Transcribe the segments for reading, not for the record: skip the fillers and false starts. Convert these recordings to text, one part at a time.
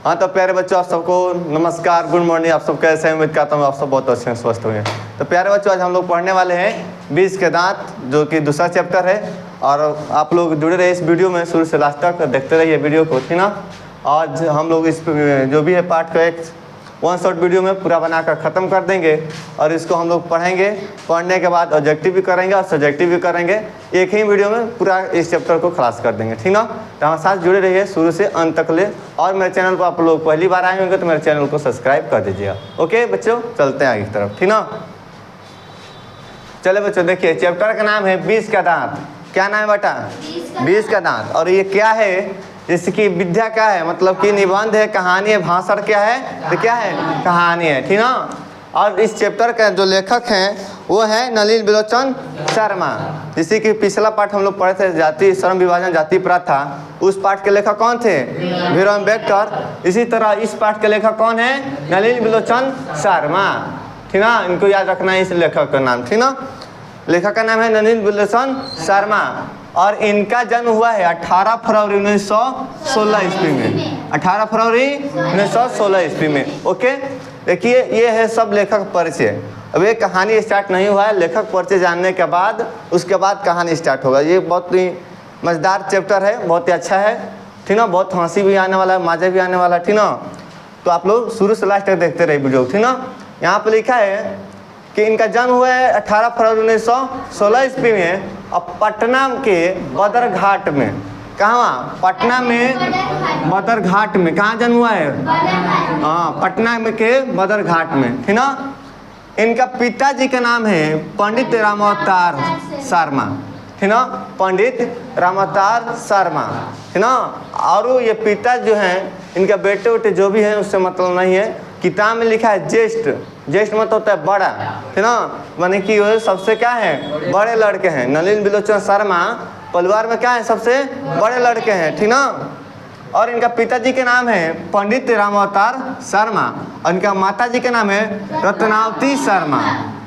हाँ तो प्यारे बच्चों, आप सबको नमस्कार, गुड मॉर्निंग। आप सब कैसे हैं? उम्मीद करता हूँ आप सब बहुत अच्छे हैं, स्वस्थ होंगे। तो प्यारे बच्चों, आज हम लोग पढ़ने वाले हैं 20 के दांत, जो कि दूसरा चैप्टर है। और आप लोग जुड़े रहे इस वीडियो में, शुरू से लास्ट तक देखते रहिए वीडियो को, ठीक ना। आज हम लोग इस जो भी है पार्ट का एक वन शॉट वीडियो में पूरा बनाकर ख़त्म कर देंगे और इसको हम लोग पढ़ेंगे। पढ़ने के बाद ऑब्जेक्टिव भी करेंगे और सब्जेक्टिव भी करेंगे। एक ही वीडियो में पूरा इस चैप्टर को खलास कर देंगे, ठीक ना। तो हमारे साथ जुड़े रहिए शुरू से अंत तक ले। और मेरे चैनल पर आप लोग पहली बार आए होंगे तो मेरे चैनल को सब्सक्राइब कर दीजिएगा। ओके बच्चों, चलते हैं आगे की तरफ, ठीक ना। चले बच्चों, देखिए चैप्टर का नाम है 20 का दांत। क्या नाम है बेटा? 20 का दांत। और ये क्या है? इसकी विद्या क्या है? मतलब कि निबंध है, कहानी है, भाषण क्या है? तो क्या है? कहानी है, ठीक ना। और इस चैप्टर का जो लेखक हैं वो है नलिन बिलोचन शर्मा। जिससे कि पिछला पार्ट हम लोग पढ़े थे, जाति श्रम विभाजन जाति प्रथा, उस पार्ट के लेखक कौन थे? भीमराव अम्बेडकर। इसी तरह इस पार्ट के लेखक कौन है? नलिन बिलोचन शर्मा, ठीक ना। इनको याद रखना है इस लेखक का नाम, ठीक ना। लेखक का नाम है नलिन बिलोचन शर्मा। और इनका जन्म हुआ है 18 फरवरी 1916 ईस्वी में। 18 फरवरी 1916 ईस्वी में। ओके, देखिए ये है सब लेखक परिचय। अब ये कहानी स्टार्ट नहीं हुआ है, लेखक परिचय जानने के बाद उसके बाद कहानी स्टार्ट होगा। ये बहुत ही मज़ेदार चैप्टर है, बहुत ही अच्छा है, ठीक ना। बहुत हंसी भी आने वाला है, मज़ा भी आने वाला है, ठीक ना। तो आप लोग शुरू से लास्ट तक देखते रहिए वीडियो, ठीक ना। यहाँ पर लिखा है कि इनका जन्म हुआ है 18 फरवरी 1916 ईस्वी में और पटना के बदरघाट में। कहाँ? पटना में बदरघाट में। कहाँ जन्म हुआ है? हाँ, पटना में के बदरघाट में, ठीक ना। इनका पिताजी का नाम है पंडित रामावतार शर्मा, ठीक ना। पंडित रामावतार शर्मा, ठीक ना। और ये पिता जो हैं, इनका बेटे उटे जो भी हैं उससे मतलब नहीं है। किताब में लिखा है ज्येष्ठ। ज्येष्ठ मतलब होता है बड़ा, है ना। माने कि वो सबसे क्या है? बड़े लड़के हैं। नलिन बिलोचन शर्मा परिवार में क्या है? सबसे बड़े लड़के हैं, ठीक ना। और इनका पिताजी के नाम है पंडित रामावतार शर्मा और इनका माताजी के नाम है रत्नावती शर्मा,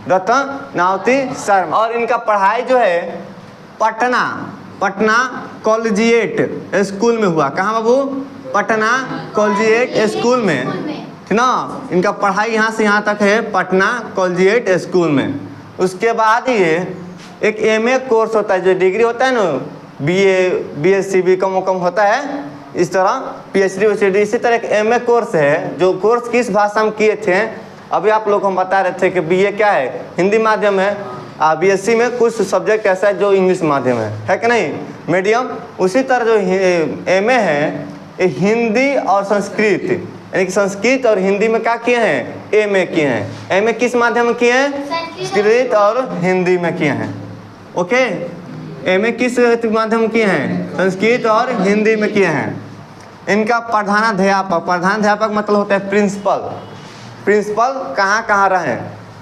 रत्नावती शर्मा। और इनका पढ़ाई जो है पटना कॉलेजिएट स्कूल में हुआ। कहाँ बाबू? पटना कॉलेजिएट स्कूल में, ठीक ना। इनका पढ़ाई यहाँ से यहाँ तक है, पटना कॉलेजिएट स्कूल में। उसके बाद ये एक एमए कोर्स होता है, जो डिग्री होता है ना, बीए बीएससी बीकॉम होता है, इस तरह पीएचडी वीएचडी। इसी तरह एक एमए कोर्स है, जो कोर्स किस भाषा में किए थे अभी आप लोग को हम बता रहे थे कि बीए क्या है? हिंदी माध्यम है। बीएससी में कुछ सब्जेक्ट ऐसा है जो इंग्लिश माध्यम है कि नहीं, मीडियम। उसी तरह जो एमए है ये हिंदी और संस्कृत, यानी कि संस्कृत और हिंदी में क्या किए हैं? एमए किए हैं। एमए किस माध्यम में किए हैं? संस्कृत और हिंदी में किए हैं। ओके, एमए किस माध्यम में किए हैं? संस्कृत और हिंदी में किए हैं। इनका प्रधानाध्यापक मतलब होता है प्रिंसिपल। प्रिंसिपल कहाँ रहे?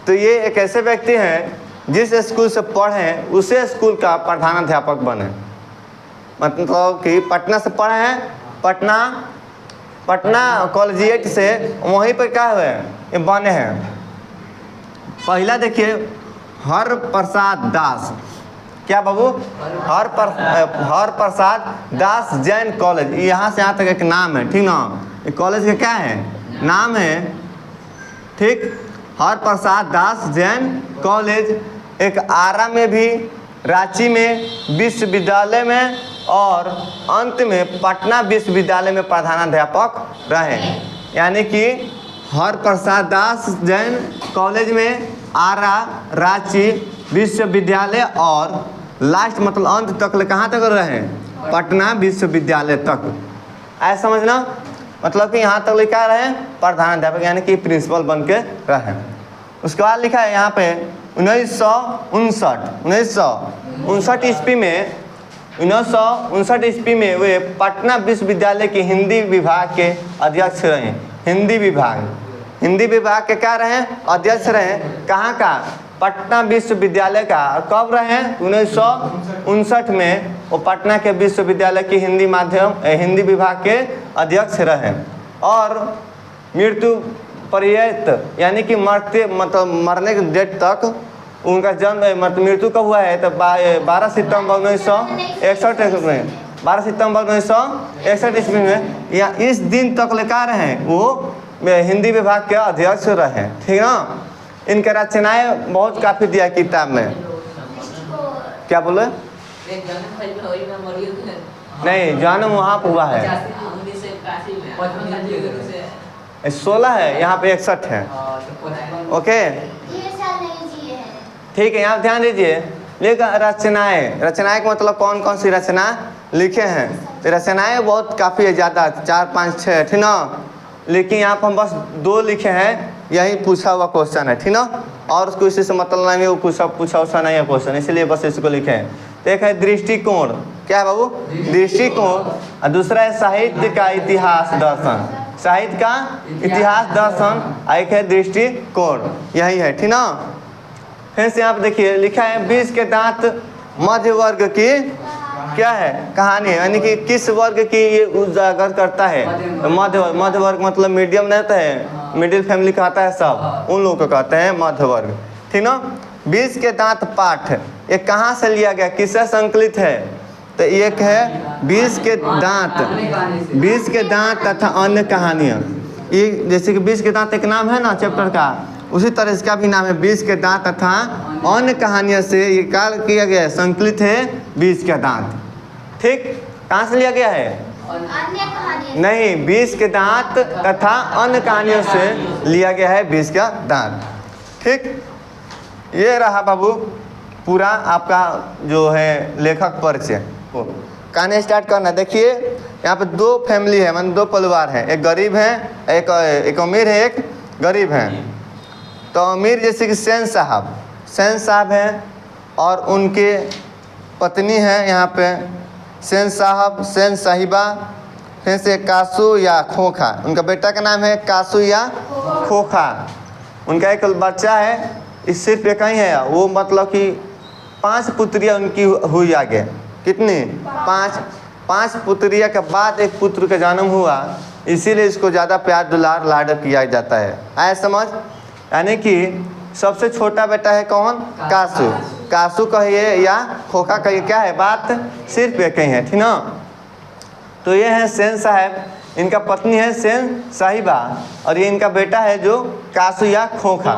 तो ये एक ऐसे व्यक्ति हैं जिस स्कूल से पढ़े उसे स्कूल का प्रधानाध्यापक बने। मतलब कि पटना से पढ़े हैं, पटना कॉलेजिएट से वहीं पर क्या हुए ये बने हैं। पहला देखिए हर प्रसाद दास। क्या बाबू? हर प्रसाद दास जैन कॉलेज। यहाँ से यहाँ तक एक नाम है, ठीक ना। ये कॉलेज का क्या है? नाम है, ठीक। हर प्रसाद दास जैन कॉलेज। एक आरा में भी, रांची में विश्वविद्यालय में और अंत में पटना विश्वविद्यालय में प्रधानाध्यापक रहे। यानी कि हर प्रसाद दास जैन कॉलेज में, आरा, रांची विश्वविद्यालय और लास्ट मतलब अंत तक कहाँ तक रहे? पटना विश्वविद्यालय तक। ऐसा समझना, मतलब कि यहाँ तक लिखा रहे प्रधानाध्यापक, यानी कि प्रिंसिपल बन के रहे। उसके बाद लिखा है यहाँ पे 1959 ईस्वी में वे पटना विश्वविद्यालय के हिंदी विभाग के अध्यक्ष रहे। हिंदी विभाग के क्या रहे? अध्यक्ष रहे। कहाँ का? पटना विश्वविद्यालय का। कब रहे? 1959 में वो पटना के विश्वविद्यालय के हिंदी विभाग के अध्यक्ष रहे। और मृत्यु पर्यंत, यानी कि मरने के डेट तक उनका जन्म मतलब मृत्यु कब हुआ है? तो 12 सितंबर 1961 में 12 सितंबर 1961 ईस्वी में या इस दिन तक लेकर हैं वो हिंदी विभाग के अध्यक्ष रहे, ठीक ना। इनके रचनाएं बहुत काफ़ी दिया किताब में। क्या बोले? नहीं, जन्म वहाँ पर हुआ है 16 है, यहाँ पे 61 है। ओके ठीक है, यहाँ ध्यान दीजिए। लेकिन रचनाएं का मतलब कौन कौन सी रचना लिखे हैं, तो रचनाएं बहुत काफ़ी ज़्यादा 4 5 6, ठीक ना। लेकिन यहाँ पर हम बस 2 लिखे हैं, यही पूछा हुआ क्वेश्चन है, ठीक ना। और उसको इसी से मतलब नहीं है, वो पूछा उछा नहीं है क्वेश्चन, इसलिए बस इसको लिखे हैं। तो एक है दृष्टिकोण, क्या है बाबू? दृष्टिकोण। और दूसरा है साहित्य का इतिहास दर्शन, साहित्य का इतिहास दर्शन, एक है दृष्टिकोण, यही है, ठीक ना। फिर से यहाँ पे देखिए लिखा है 20 के दांत मध्य वर्ग की क्या है कहानी है, यानी कि किस वर्ग की ये उजागर करता है। तो मध्य वर्ग मतलब मीडियम रहता है, मिडिल फैमिली कहता है सब, उन लोगों को कहते हैं मध्य वर्ग, ठीक ना। 20 के दांत पाठ ये कहाँ से लिया गया, किससे संकलित है? तो एक है 20 के दांत तथा अन्य कहानियाँ। ये जैसे कि 20 के दांत एक नाम है ना चैप्टर का, उसी तरह इसका भी नाम है 20 के दांत तथा अन्य कहानियों से ये कार्य किया गया है, संकलित है 20 के दांत। ठीक, कहाँ से लिया गया है? अन्य कहानियाँ नहीं, 20 के दांत तथा अन्य कहानियों से लिया गया है 20 का दांत। ठीक, ये रहा बाबू पूरा आपका जो है लेखक परिचय। कहानी स्टार्ट करना। देखिए यहाँ पे 2 फैमिली है, मतलब 2 परिवार हैं, एक गरीब है, एक अमीर है, एक गरीब है। तो अमीर जैसे कि सेन साहब हैं और उनके पत्नी है यहाँ पे सेन साहब, सेन साहिबा, फिर से कासू या खोखा, उनका बेटा का नाम है कासू या खोखा। उनका एक बच्चा है, इस सिर्फ एक ही है, वो मतलब कि 5 पुत्रियाँ उनकी हुई आगे। कितनी? 5 पुत्रियाँ के बाद एक पुत्र का जन्म हुआ, इसीलिए इसको ज़्यादा प्यार दुलार लाड किया जाता है। आया समझ? यानी कि सबसे छोटा बेटा है कौन? कासू कहिए या खोखा कहिए, क्या है बात? सिर्फ एक ही है, ठीक ना। तो ये है सेन साहब, इनका पत्नी है सेन साहिबा और ये इनका बेटा है जो कासू या खोखा।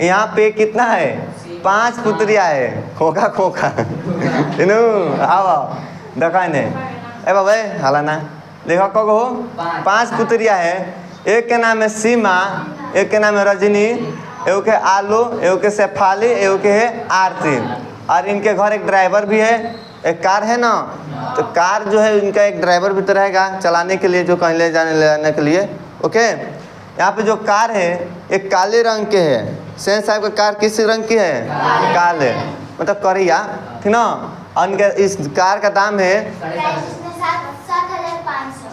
यहाँ पे कितना है? 5 पुत्रियाँ है, खोखा आओ देखा नहीं ए बाबा हालाना देखो कहो 5 पुत्रियाँ है। एक के नाम है सीमा, एक के नाम है रजनी, एक है आलू, एक है शेफाली, एक है आरती। और इनके घर एक ड्राइवर भी है, एक कार है ना, तो कार जो है इनका एक ड्राइवर भी तो रहेगा चलाने के लिए, जो कहीं ले जाने के लिए। ओके, यहाँ पे जो कार है एक काले रंग के है। सेन साहब का कार किस रंग की है? काले, मतलब करिया, ठीक ना। और इनके इस कार का दाम है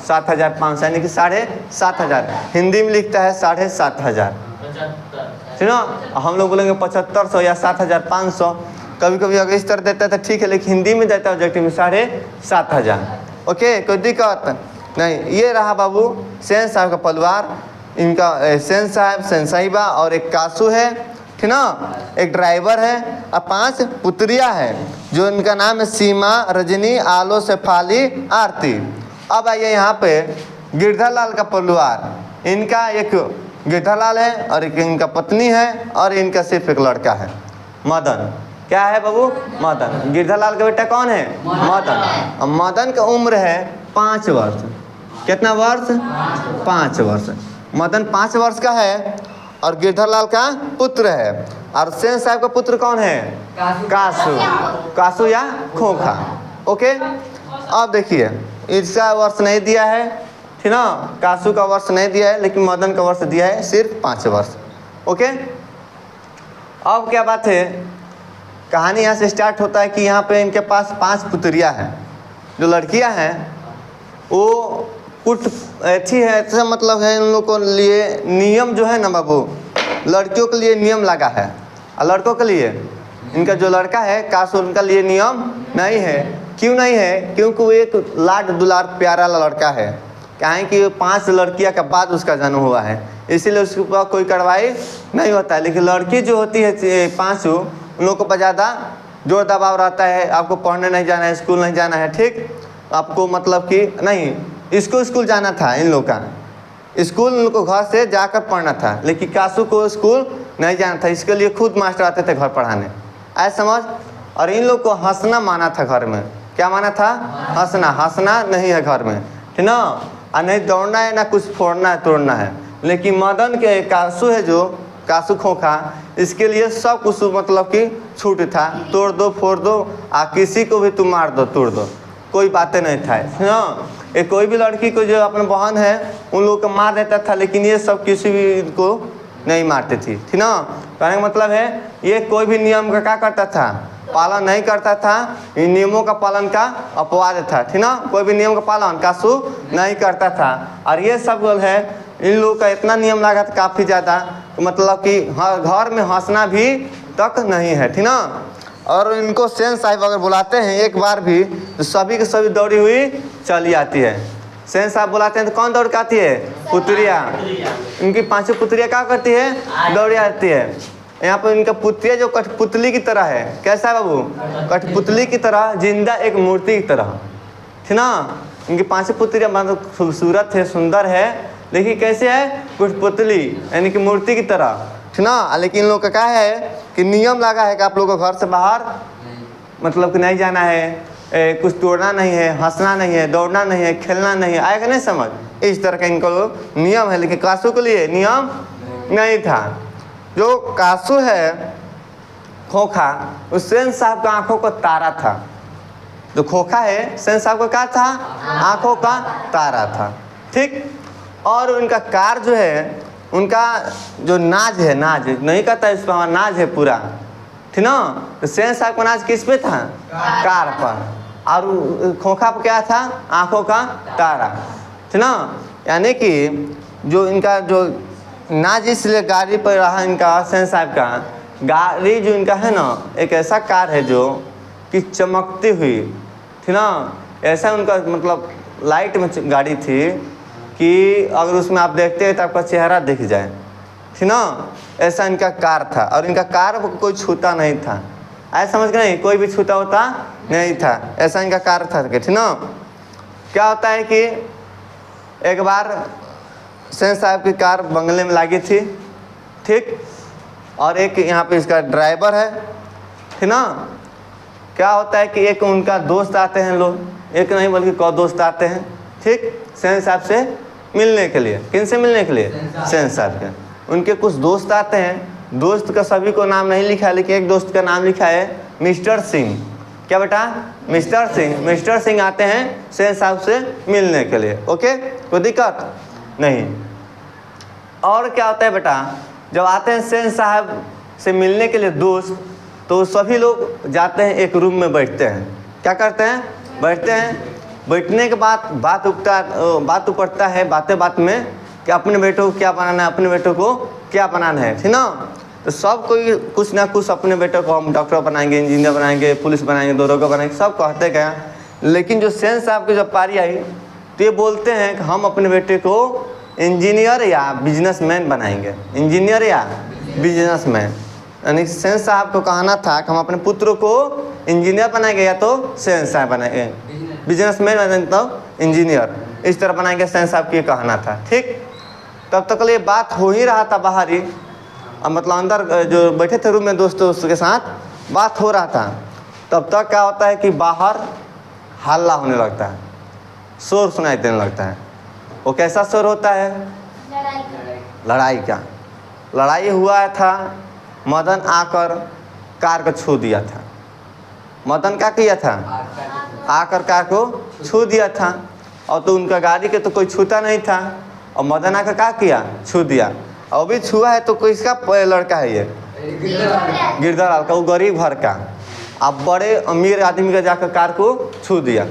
7,500, यानी कि 7,500। हिंदी में लिखता है 7,500, ठीक ना। हम लोग बोलेंगे 7,500 या 7,500, कभी कभी अगर इस तरह देता है तो ठीक है, लेकिन हिंदी में देता है ऑब्जेक्टिव में 7,500। ओके, कोई दिक्कत नहीं। ये रहा बाबू सेन साहब का परिवार, इनका सेन साहब, सेन साहिबा और एक कासू है, ठीक ना। एक ड्राइवर है और 5 पुत्रियाँ हैं जो इनका नाम है सीमा, रजनी, आलो, शेफाली, आरती। अब आइए यहाँ पे गिरधालाल का परिवार। इनका एक गिरधालाल है और एक इनका पत्नी है और इनका सिर्फ एक लड़का है मदन। क्या है बाबू? मदन। गिरधालाल का बेटा कौन है? मदन। और मदन का उम्र है 5 वर्ष। कितना वर्ष? 5 वर्ष। मदन 5 वर्ष का है और गिरधालाल का पुत्र है। और सेन साहब का पुत्र कौन है? कासू या खोखा। ओके, अब देखिए इसका वर्ष नहीं दिया है, ठीक ना। कासू का वर्ष नहीं दिया है, लेकिन मदन का वर्ष दिया है सिर्फ 5 वर्ष। ओके, अब क्या बात है, कहानी यहाँ से स्टार्ट होता है कि यहाँ पे इनके पास 5 पुत्रियाँ हैं। जो लड़कियाँ हैं वो कुछ अच्छी है, ऐसा मतलब है इन लोग को लिए नियम जो है ना बाबू, लड़कियों के लिए नियम लगा है और लड़कों के लिए, इनका जो लड़का है कासू, उनका लिए नियम नहीं है। क्यों नहीं है? क्योंकि वो एक लाड दुलार प्यारा लड़का है। क्या है कि 5 लड़कियां के बाद उसका जन्म हुआ है, इसीलिए उसके ऊपर कोई कार्रवाई नहीं होता है। लेकिन लड़की जो होती है 5, उन लोगों को ज़्यादा जोर दबाव रहता है, आपको पढ़ने नहीं जाना है, स्कूल नहीं जाना है। ठीक, आपको मतलब कि नहीं, इसको स्कूल जाना था, इन लोग का स्कूल इन लोग को घर से जाकर पढ़ना था, लेकिन कासू को स्कूल नहीं जाना था। इसके लिए खुद मास्टर आते थे घर पढ़ाने, ऐसा समझ। और इन लोग को हंसना माना था घर में, क्या माना था? हंसना। हंसना नहीं है घर में, ठीक ना, और नहीं दौड़ना है, ना कुछ फोड़ना है तोड़ना है। लेकिन मदन के कासू है जो कासू खोखा, इसके लिए सब कुछ मतलब कि छूट था, तोड़ दो फोड़ दो, किसी को भी तुम मार दो तोड़ दो, कोई बातें नहीं था ना। ये कोई भी लड़की को जो अपने बहन है उन लोगों को मार देता था, लेकिन ये सब किसी भी को नहीं मारती थी, ठीक ना। कहने का मतलब है ये कोई भी नियम का क्या करता था? पालन नहीं करता था। इन नियमों का पालन का अपवाद था, ठीक ना। कोई भी नियम का पालन कासू नहीं करता था। और ये सब है इन लोगों का इतना नियम लगा था काफ़ी ज़्यादा, मतलब कि घर में हंसना भी तक नहीं है, ठीक ना। और इनको सेन साहब अगर बुलाते हैं एक बार भी तो सभी के सभी दौड़ी हुई चली आती है। सेन साहब बुलाते हैं तो कौन दौड़ के आती है? पुत्रिया। इनकी 5 पुत्रियाँ क्या करती है? दौड़ी आती है। यहाँ पर इनका पुत्रिया जो कठपुतली की तरह है, कैसा है बाबू? कठपुतली की तरह, जिंदा एक मूर्ति की तरह, ठीक ना। इनकी 5 पुत्रिया मतलब खूबसूरत है, सुंदर है, लेकिन कैसे है? कठपुतली यानी कि मूर्ति की तरह, ठीक ना। लेकिन इन लोग का क्या है कि नियम लगा है कि आप लोगों को घर से बाहर मतलब कि नहीं जाना है, कुछ तोड़ना नहीं है, हंसना नहीं है, दौड़ना नहीं है, खेलना नहीं है, आएगा नहीं समझ? इस तरह का इनको नियम है। लेकिन कासू के लिए नियम नहीं था। जो कासू है खोखा, उस सेन साहब का आंखों का तारा था। जो खोखा है सेन साहब का क्या था? आंखों का तारा था, ठीक। और उनका कार जो है, उनका जो नाज है, नाज नहीं कहता इस पर, नाज है पूरा, ठीक ना। तो सेन साहब का नाज किस पे था? कार पर। और खोखा पर क्या था? आंखों का तारा, ठीक ना। यानी कि जो इनका जो नाज इसलिए गाड़ी पर रहा इनका सेन साहब का, गाड़ी जो इनका है ना, एक ऐसा कार है जो कि चमकती हुई, ठीक ना। ऐसा उनका मतलब लाइट में गाड़ी थी कि अगर उसमें आप देखते हैं तो आपका चेहरा दिख जाए, ठीक ना। ऐसा इनका कार था। और इनका कार कोई छूता नहीं था, ऐसा समझ के नहीं, कोई भी छूता होता नहीं था, ऐसा इनका कार था, ठीक ना। क्या होता है कि एक बार सेन साहब की कार बंगले में लगी थी, ठीक। और एक यहाँ पे इसका ड्राइवर है, ठीक ना। क्या होता है कि एक उनका दोस्त आते हैं लोग, एक नहीं बल्कि कई दोस्त आते हैं, ठीक, सेन साहब से मिलने के लिए। किन से मिलने के लिए? सेन साहब के। उनके कुछ दोस्त आते हैं, दोस्त का सभी को नाम नहीं लिखा है, लेकिन एक दोस्त का नाम लिखा है मिस्टर सिंह। क्या बेटा? मिस्टर सिंह। मिस्टर सिंह आते हैं सेन साहब से मिलने के लिए, ओके, कोई दिक्कत नहीं। और क्या होता है बेटा, जब आते हैं सेन साहब से मिलने के लिए दोस्त, तो सभी लोग जाते हैं एक रूम में बैठते हैं। क्या करते हैं? बैठते हैं। बैठने के बाद बात उपड़ता है बात में कि अपने बेटों को क्या बनाना है, अपने बेटों को क्या बनाना है, ठीक ना। तो सब कोई कुछ ना कुछ अपने बेटों को हम डॉक्टर बनाएंगे, इंजीनियर बनाएंगे, पुलिस बनाएंगे, दरोगा बनाएंगे, सब कहते गए। लेकिन जो सेन साहब की जब पारी आई तो ये बोलते हैं कि हम अपने बेटे को इंजीनियर या बिजनेसमैन बनाएंगे, इंजीनियर या बिजनेसमैन। यानी सेन साहब को कहना था कि हम अपने पुत्र को इंजीनियर बनाएंगे या तो सेन साहब बनाएंगे, बिजनेसमैन बनाएंगे तो इंजीनियर, इस तरह बनाएंगे, सेन साहब की कहना था, ठीक। तब तक ये बात हो ही रहा था बाहर ही, मतलब अंदर जो बैठे थे रूम में दोस्तों के साथ बात हो रहा था। तब तक क्या होता है कि बाहर हल्ला होने लगता है, शोर सुनाई देने लगता है। वो कैसा शोर होता है? लड़ाई का। लड़ाई हुआ था, मदन आकर कार को छू दिया था। मदन क्या किया था? आकर कार को छू दिया था। और तो उनका गाड़ी के तो कोई छूता नहीं था, और मदन आकर क्या किया? छू दिया। और भी छुआ है तो कोई इसका लड़का है, ये गिरधरलाल का, वो गरीब घर का। अब बड़े अमीर आदमी का जाकर कार को छू दिया।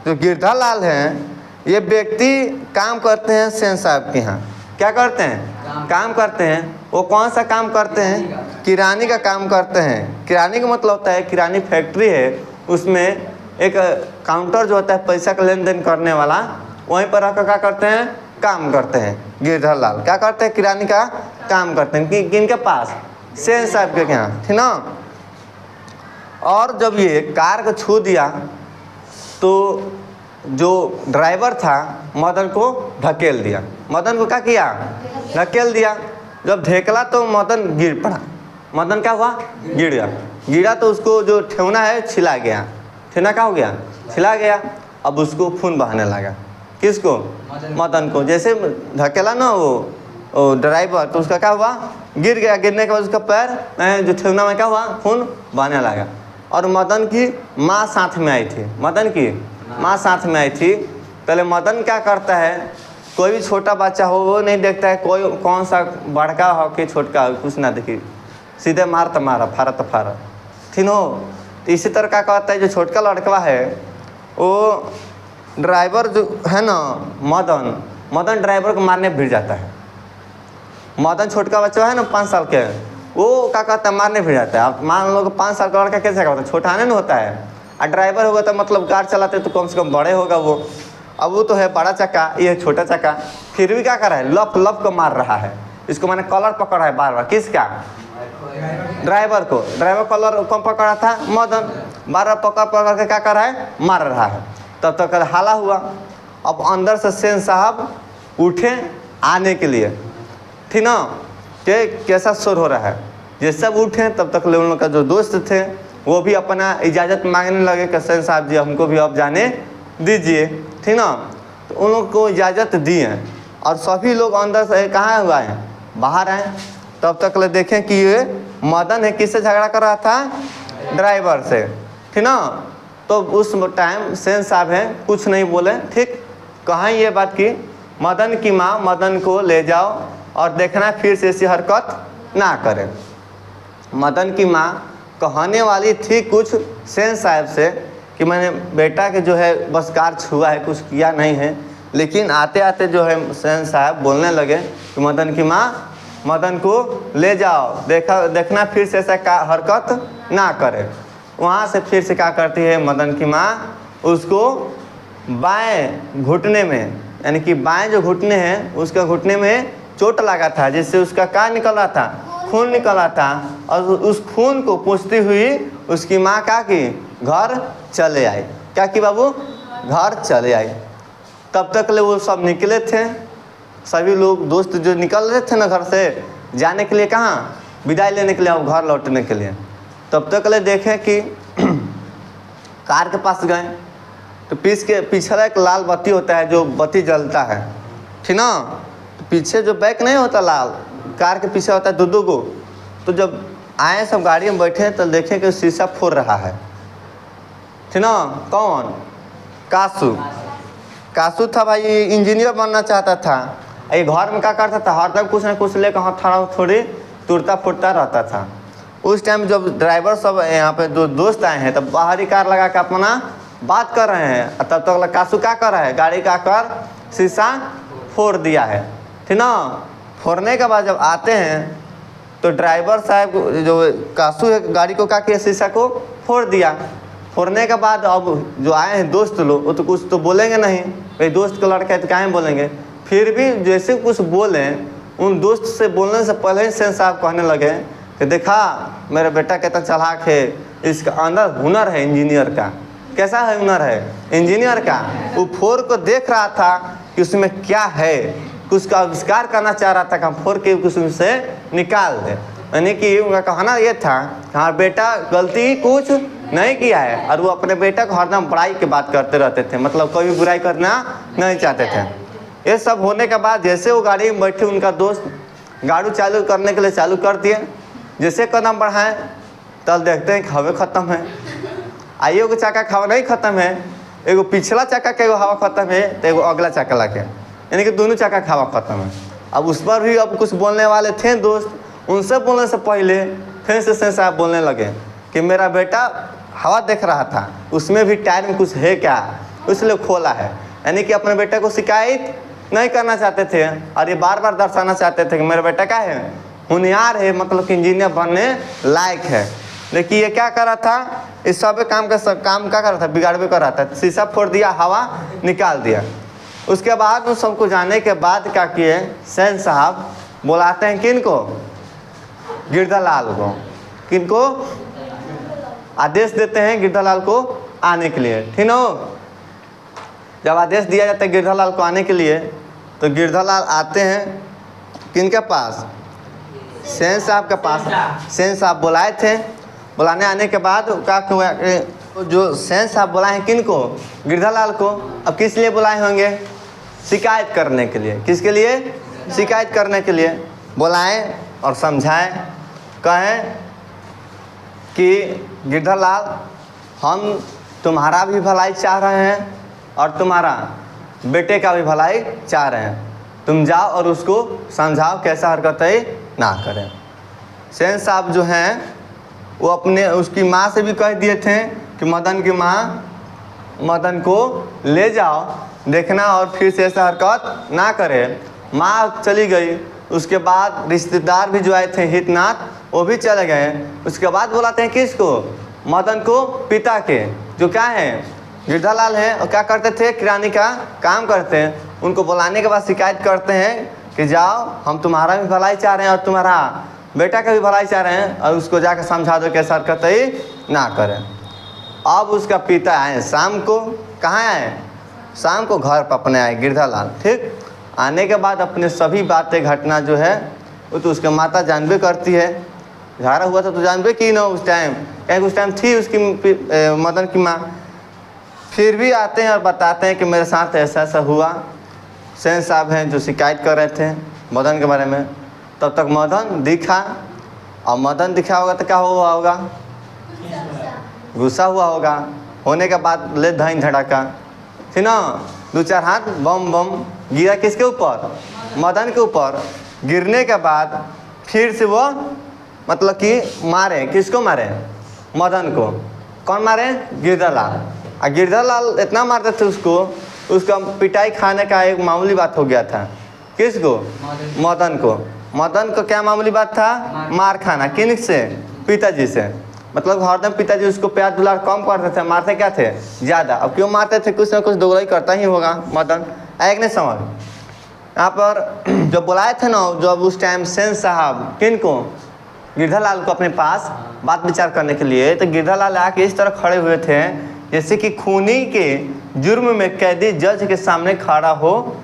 जो गिरधरलाल हैं ये व्यक्ति काम करते हैं सेन साहब के यहाँ। क्या करते हैं? काम करते हैं। वो कौन सा काम करते हैं? किरानी का काम करते हैं। किरानी का मतलब होता है किरानी फैक्ट्री है, उसमें एक काउंटर जो होता है पैसा का लेन देन करने वाला, वहीं पर रखकर क्या करते हैं? काम करते हैं। गिरधरलाल क्या करते हैं? किरानी का काम करते हैं। किनके पास? सेन साहब के यहाँ, ठीक ना। और जब ये कार को छू दिया तो जो ड्राइवर था मदन को धकेल दिया। मदन को क्या किया? धकेल दिया। जब ढेकला तो मदन गिर पड़ा। मदन क्या हुआ? गिर गया। गिरा तो उसको जो ठेवना है छिला गया। ठेवना क्या हो गया? छिला गया। अब उसको खून बहने लगा। किसको? मदन को। जैसे धकेला ना वो ड्राइवर, तो उसका क्या हुआ? गिर गया। गिरने के बाद उसका पैर जो ठेवना में क्या हुआ? खून बहने लगा। और मदन की माँ साथ में आई थी। मदन की माँ साथ में आई थी। पहले मदन क्या करता है, कोई भी छोटा बच्चा हो वो नहीं देखता है कोई कौन सा बड़का हो कि छोटका हो, कुछ ना देखी, सीधे मार तो मारा, फारा तो फारा, ठीक हो। तो इसी तरह क्या कहता है, जो छोटका लड़का है वो ड्राइवर जो है ना मदन ड्राइवर को मारने भिड़ जाता है। मदन छोटका बच्चा है ना 5 साल के, वो क्या कहता है मारने भिड़ जाता है। अब मान लो 5 साल का लड़का कैसे होता है, छोटा नहीं होता है। और ड्राइवर होगा तो मतलब कार चलाते तो कम से कम बड़े होगा वो। अब वो तो है बड़ा चक्का, ये है छोटा चक्का, फिर भी क्या कर रहा है, लप लप को मार रहा है। इसको मैंने कॉलर पकड़ा है बार बार। किसका? ड्राइवर को। ड्राइवर कॉलर कौन पकड़ा था? मदन। बार बार पकड़ के क्या कर रहा है, मार रहा है। तब तक हाला हुआ। अब अंदर से सेन साहब उठे आने के लिए, ठीक ना, कि कैसा शोर हो रहा है। जैसे सब उठे तब तक उन लोग का जो दोस्त थे वो भी अपना इजाज़त मांगने लगे कि सेन साहब जी हमको भी अब जाने दीजिए, ठीक ना। तो उन लोग को इजाज़त दी है और सभी लोग अंदर से कहाँ हुआ है, बाहर आए। तब तक ले देखें कि ये मदन है किससे झगड़ा कर रहा था? ड्राइवर से, ठीक ना। तो उस टाइम सेन साहब हैं कुछ नहीं बोले, ठीक। कहाँ ये बात की, मदन की माँ मदन को ले जाओ और देखना फिर से ऐसी हरकत ना करे। मदन की माँ कहने वाली थी कुछ सेन साहब से कि मैंने बेटा के जो है बस कार छुआ है, कुछ किया नहीं है। लेकिन आते आते जो है सेन साहब बोलने लगे कि मदन की माँ मदन को ले जाओ, देखना फिर से ऐसा हरकत ना करे। वहाँ से फिर से क्या करती है मदन की माँ, उसको बाएं घुटने में, यानी कि बाएं जो घुटने हैं उसका घुटने में चोट लगा था, जिससे उसका क्या निकल रहा था, खून निकल रहा था। और उस खून को पोंछती हुई उसकी माँ क्या की, घर चले आई। क्या की बाबू? घर चले आई। तब तक ले वो सब निकले थे, सभी लोग दोस्त जो निकल रहे थे ना घर से जाने के लिए, कहाँ, विदाई लेने के लिए, और घर लौटने के लिए। तब तक ले देखें कि कार के पास गए तो पीछे एक लाल बत्ती होता है, जो बत्ती जलता है, ठीक ना। तो पीछे जो बैक नहीं होता लाल, कार के पीछे होता है दो गो। तो जब आए सब गाड़ी में बैठे तो देखें कि शीशा फोड़ रहा है, ठीक ना। कौन? कासू था भाई, इंजीनियर बनना चाहता था। ये घर में क्या करता था, हर तक कुछ ना कुछ लेकर हाथ थोड़ी टूटता फूटता रहता था। उस टाइम जब ड्राइवर सब यहाँ पे जो दोस्त आए हैं तब बाहरी कार लगा के अपना बात कर रहे हैं। तब तक कासू क्या कर रहा है, गाड़ी का कर शीशा फोड़ दिया है, ठीक ना। फोड़ने के बाद जब आते हैं तो ड्राइवर साहब जो कासू है गाड़ी को क्या किया, शीशा को फोड़ दिया। फोड़ने के बाद अब जो आए हैं दोस्त लोग वो तो कुछ तो बोलेंगे नहीं, भाई दोस्त का लड़का है तो क्या बोलेंगे। फिर भी जैसे कुछ बोले, उन दोस्त से बोलने से पहले ही सेन साहब कहने लगे कि देखा मेरा बेटा कितना चालाक है, इसका अंदर हुनर है इंजीनियर का। कैसा है हुनर है इंजीनियर का? वो फोड़ को देख रहा था कि उसमें क्या है, कुछ का आविष्कार करना चाह रहा था कि हम फोड़ के कुछ उससे निकाल दे। यानी कि उनका कहना ये था कि हाँ बेटा गलती कुछ नहीं किया है, और वो अपने बेटा को हरदम बुराई की बात करते रहते थे, मतलब कोई भी बुराई करना नहीं चाहते थे। ये सब होने के बाद जैसे वो गाड़ी में बैठे, उनका दोस्त गाड़ी चालू करने के लिए चालू कर दिए। जैसे कदम बढ़ाएं तब देखते हैं कि हवा ख़त्म है। आइयो को चक्का हवा नहीं ख़त्म है, एगो पिछला चक्का के हवा ख़त्म है तो एगो अगला चक्का लगे, यानी कि दोनों चक्का हवा ख़त्म है। अब उस पर भी अब कुछ बोलने वाले थे दोस्त, उनसे बोलने से पहले फिर से सेन साहब बोलने लगे कि मेरा बेटा हवा देख रहा था, उसमें भी टायर में कुछ है क्या, इसलिए खोला है। यानी कि अपने बेटे को शिकायत नहीं करना चाहते थे और ये बार बार दर्शाना चाहते थे कि मेरा बेटा क्या है, होनहार है, मतलब कि इंजीनियर बनने लायक है। लेकिन ये क्या कर रहा था, इस सब काम क्या कर रहा था, बिगाड़वे कर रहा था। शीशा फोड़ दिया, हवा निकाल दिया। उसके बाद उन सबको जाने के बाद क्या किए, सेन साहब बुलाते हैं किनको, गिरधालाल को। किनको आदेश देते हैं, गिरधालाल को आने के लिए, ठीक ना। जब आदेश दिया जाता है गिरधालाल को आने के लिए, तो गिरधालाल आते हैं किनके पास? सेन साहब के पास। सेन साहब बुलाए थे। बुलाने आने के बाद क्या हुआ, जो सेन साहब बुलाए हैं किनको? गिरधालाल को। अब किस लिए बुलाए होंगे? शिकायत करने के लिए। किसके लिए? शिकायत करने के लिए बुलाएं और समझाएं, कहें कि गिरधालाल हम तुम्हारा भी भलाई चाह रहे हैं और तुम्हारा बेटे का भी भलाई चाह रहे हैं, तुम जाओ और उसको समझाओ कैसा हरकतें ना करें। सेन साहब जो हैं वो अपने उसकी माँ से भी कह दिए थे कि मदन की माँ, मदन को ले जाओ देखना और फिर से ऐसा हरकत ना करे। माँ चली गई। उसके बाद रिश्तेदार भी जो आए थे हितनाथ, वो भी चले गए। उसके बाद बुलाते हैं किसको? मदन को, पिता के, जो क्या है गिरधालाल हैं और क्या करते थे? किरानी का काम करते हैं। उनको बुलाने के बाद शिकायत करते हैं कि जाओ हम तुम्हारा भी भलाई चाह रहे हैं और तुम्हारा बेटा का भी भलाई चाह रहे हैं और उसको जाकर समझा दो कैसा हरकत ना करें। अब उसका पिता आए शाम को। कहाँ आए? शाम को घर पर अपने आए गिरधालाल। ठीक, आने के बाद अपने सभी बातें घटना जो है वो तो उसके माता जानबे करती है। झाड़ा हुआ था तो जानबे की ना उस टाइम, क्या उस टाइम थी उसकी मदन की माँ। फिर भी आते हैं और बताते हैं कि मेरे साथ ऐसा ऐसा हुआ। सेन साहब हैं जो शिकायत कर रहे थे मदन के बारे में। तब तक मदन दिखा, और मदन दिखा होगा तो क्या हुआ होगा? गुस्सा हुआ होगा। होने के बाद ले धन धड़ाका, ठीक ना, 2-4 हाथ बम बम गिरा। किसके ऊपर? मदन के ऊपर। गिरने के बाद फिर से वो मतलब कि मारे। किसको मारे? मदन को। कौन मारे? गिरधालाल। और गिरधालाल इतना मारते थे उसको, उसका पिटाई खाने का एक मामूली बात हो गया था। किसको? मदन को। मदन को क्या मामूली बात था? मार खाना। किन से? पिताजी से। मतलब हरदम पिताजी उसको प्यार दुलार कम करते थे, मारते क्या थे? ज़्यादा। अब क्यों मारते थे? कुछ ना कुछ दोगलाई करता ही होगा मदन। एक नहीं समझ। यहाँ पर जब बुलाए थे ना, जब उस टाइम सेन साहब किनको? गिरधालाल को अपने पास बात विचार करने के लिए, तो गिरधालाल आके इस तरह खड़े हुए थे जैसे कि खूनी के जुर्म में कैदी जज के सामने खड़ा हो।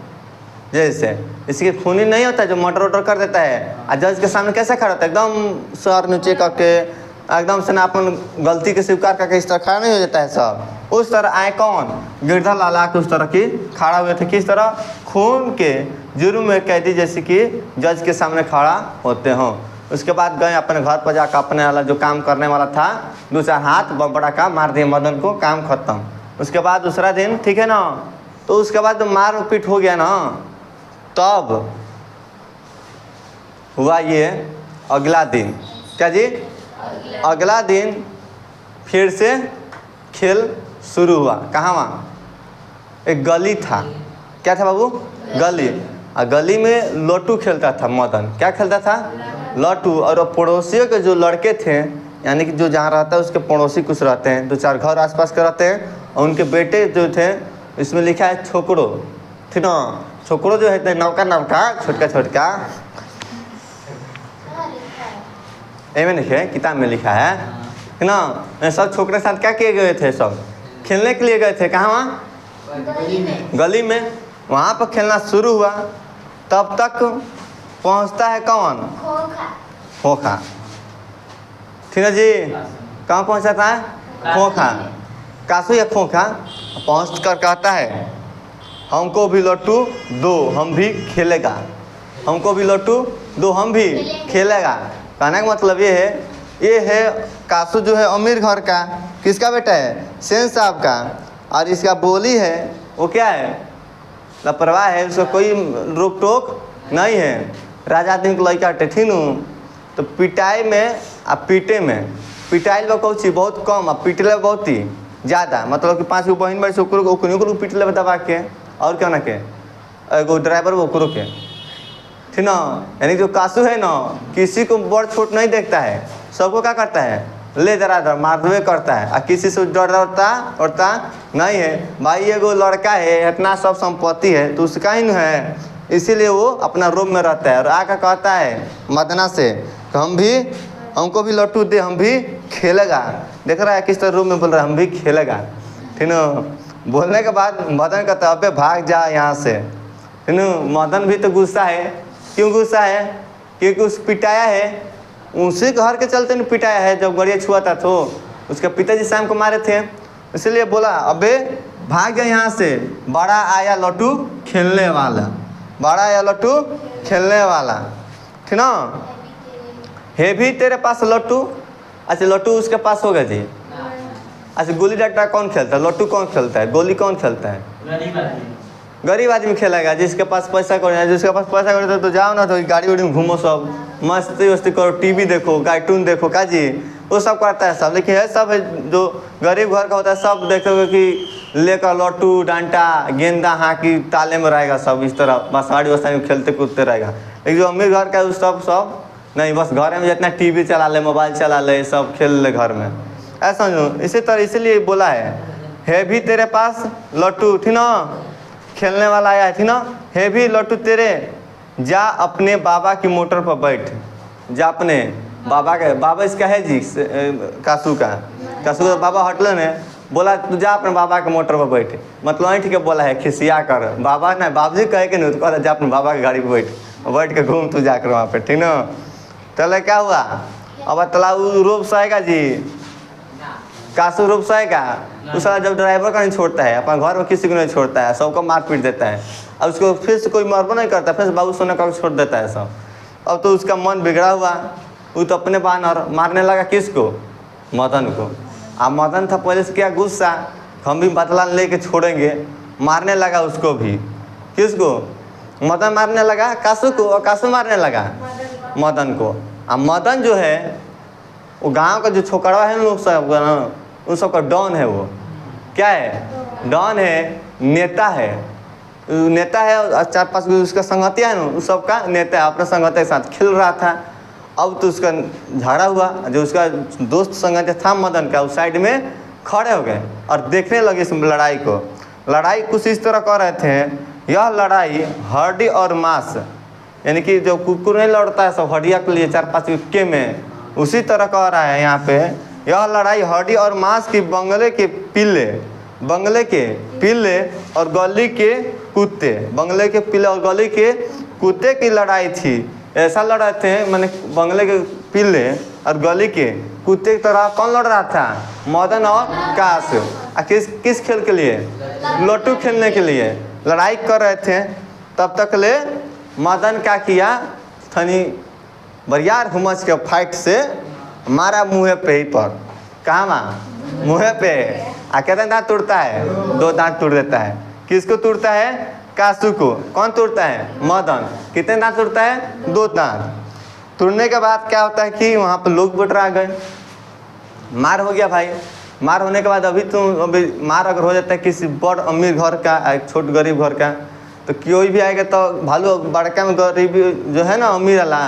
जैसे इसके खूनी नहीं होता जो मर्डर वर्डर कर देता है, और जज के सामने कैसे खड़ा होता है? एकदम सर नीचे करके, एकदम से ना अपन गलती के स्वीकार करके इस तरह खड़ा नहीं हो जाता है सब। उस तरह आए कौन? गिरधालाल आके उस तरह की खड़ा हुए थे। किस तरह? खून के जुर्म में कैदी जैसे कि जज के सामने खड़ा होते हों। उसके बाद गए अपने घर पर जाकर अपने वाला जो काम करने वाला था 2-4 हाथ बम पटाखा मार दिए मदन को, काम खत्म। उसके बाद दूसरा दिन, ठीक है ना, तो उसके बाद तो मार पीट हो गया ना, तब हुआ ये अगला दिन। क्या जी? अगला दिन फिर से खेल शुरू हुआ। कहाँ? वहाँ एक गली था। क्या था बाबू? गली। और गली में लोटू खेलता था मदन। क्या खेलता था? लट्टू। और पड़ोसियों के जो लड़के थे, यानी कि जो जहाँ रहता है उसके पड़ोसी कुछ रहते हैं, 2-4 घर आसपास के रहते हैं, और उनके बेटे जो थे, इसमें लिखा है छोकरो, ठीक ना। छोकरो जो है नौका नौका छोटका छोटका, में लिखे है, किताब में लिखा है, ठीक ना। सब छोकरे साथ क्या किए गए थे? सब खेलने के लिए गए थे। कहाँ? वहाँ गली में। वहाँ पर खेलना शुरू हुआ। तब तक पहुँचता है कौन? खोखा। ठीक है जी। कहाँ पहुँचाता है? खोखा। कासू या खोखा पहुँच कर कहता है हमको भी लट्टू दो, हम भी खेलेगा। हमको भी लट्टू दो, हम भी खेलेगा। कहने का मतलब ये है कासू जो है अमीर घर का। किसका बेटा है? सेन साहब का। और इसका बोली है वो क्या है? लापरवाह है, उसका कोई रोक टोक नहीं है। राजा आदमी को लड़का ठीक न, तो पिटाई में आ पीटे में, पिटाई बहुत चीज बहुत कम, और पीटले बहुत ही ज़्यादा। मतलब कि 5 गो बहन बड़ी से को पीटले दबा के, और क्या ना के एगो ड्राइवर वो के, ठीक ना। यानी जो कासू है ना, किसी को बड़ छोट नहीं देखता है, सबको क्या करता है? ले दरादर मारवे करता है, और किसी से डरता नहीं है। भाई एगो लड़का है, इतना सब संपत्ति है, तो उसका ही न है, इसीलिए वो अपना रूम में रहता है। और आकर कहता है मदना से हमको भी लट्टू दे, हम भी खेलेगा। देख रहा है किस तरह रूम में बोल रहा है हम भी खेलेगा, ठीक ना। बोलने के बाद मदन कहता अबे भाग जा यहाँ से। मदन भी तो गुस्सा है। क्यों गुस्सा है? क्योंकि उस पिटाया है, उसी घर के चलते नहीं पिटाया है। जब गड़िया छुआ था तो उसके पिताजी शाम को मारे थे, इसलिए बोला अबे भाग जा यहाँ से, बड़ा आया लट्टू खेलने वाला, बड़ा आया लट्टू खेलने वाला, ठीक ना। है भी तेरे पास लट्टू? अच्छा लट्टू उसके पास होगा जी। अच्छा गोली डंडा कौन खेलता है? लट्टू कौन खेलता है? गोली कौन खेलता है? गरीब आदमी खेलेगा। जिसके पास पैसा कौड़ी, जिसके पास पैसा कौड़ी तो जाओ ना, तो गाड़ी उड़ी में घूमो, सब मस्ती वस्ती करो, टीवी देखो, कार्टून देखो, का जी वो सब करता है सब। लेकिन है सब है जो गरीब घर का होता है, सब देखोगे कि लेकर लट्टू डंडा गेंदा हाकी ताले में रहेगा, सब इस तरह बस साड़ी वसाड़ी में खेलते कूदते रहेगा। लेकिन जो अमीर घर का है सब नहीं, बस घर में जितना टीवी चला ले, मोबाइल चला ले, सब खेल ले घर में, ऐसा समझो। इसी तरह इसीलिए बोला है भी तेरे पास लट्टू, ठीक ना, खेलने वाला आया है, ठीक ना। है भी लट्टू तेरे, जा अपने बाबा की मोटर पर बैठ, जा अपने बाबा का, बाबा इसका है जी कासू का बाबा हटलन है, बोला तू जा अपने बाबा के मोटर पर बैठ। मतलब नहीं ठीक है, बोला है खिसिया कर, बाबा ना बाबूजी कहे के नहीं, तो कहता जा अपने बाबा की गाड़ी पर बैठ के घूम तू जाकर वहाँ पे, ठीक ना। चले क्या हुआ, अब तालाब रूप सहेगा जी, कासू रूप सहेगा। उसका जब ड्राइवर का नहीं छोड़ता है, अपना घर में किसी को नहीं छोड़ता है, सबको मार पीट देता है, अब उसको फिर से कोई मरबो नहीं करता, फिर से बाबू सोने का छोड़ देता है सब। अब तो उसका मन बिगड़ा हुआ, वो तो अपने बानर मारने लगा किसको? मदन को। अब मदन था पहले से क्या गुस्सा, हम भी बदला लेके छोड़ेंगे, मारने लगा उसको भी। किसको? मदन मारने लगा कासू को, और कासू मारने लगा मदन को। अब मदन जो है वो गांव का जो छोकरवा है लोग सब ना, उन सबका डॉन है। वो क्या है? डॉन है, नेता है, नेता है। और 4-5 उसका संगतिया है ना, उस सबका नेता है, अपने संगतिया के साथ खेल रहा था। अब तो उसका झगड़ा हुआ, जो उसका दोस्त संगतिया था मदन का, उस साइड में खड़े हो गए और देखने लगे इस लड़ाई को। लड़ाई कुछ इस तरह कर रहे थे, यह लड़ाई हड्डी और मांस, यानी कि जो कुकुर नहीं लड़ता है सब हड्डिया के लिए 4-5 के में, उसी तरह कह रहा है यहाँ पे। यह लड़ाई हड्डी और मांस की, बंगले के पिल्ले और गली के कुत्ते, बंगले के पिल्ले और गली के कुत्ते की लड़ाई थी। ऐसा लड़ रहे थे, मैंने बंगले के पिल्ले और गली के कुत्ते की तरह। कौन लड़ रहा था? मदन और कास। किस खेल के लिए? लट्टू खेलने के लिए लड़ाई कर रहे थे। तब तक ले मदन क्या किया, थनी बरियार हुमस के फाइट से मारा मुँह पे ही पर। कहाँ माँ? मुँह पे। कितने दांत तोड़ता है? 2 दांत तोड़ देता है। किसको तोड़ता है? कासू को। कौन तोड़ता है? मदन। कितने दांत तोड़ता है? 2 दांत। तोड़ने के बाद क्या होता है कि वहाँ पर लोग बटरा गए, मार हो गया भाई। मार होने के बाद अभी मार अगर हो जाता है किसी बड़ अमीर घर का, एक छोट गरीब घर का, तो कोई भी आएगा तो भालू बड़का में गरीब जो है ना, अमीर वाला,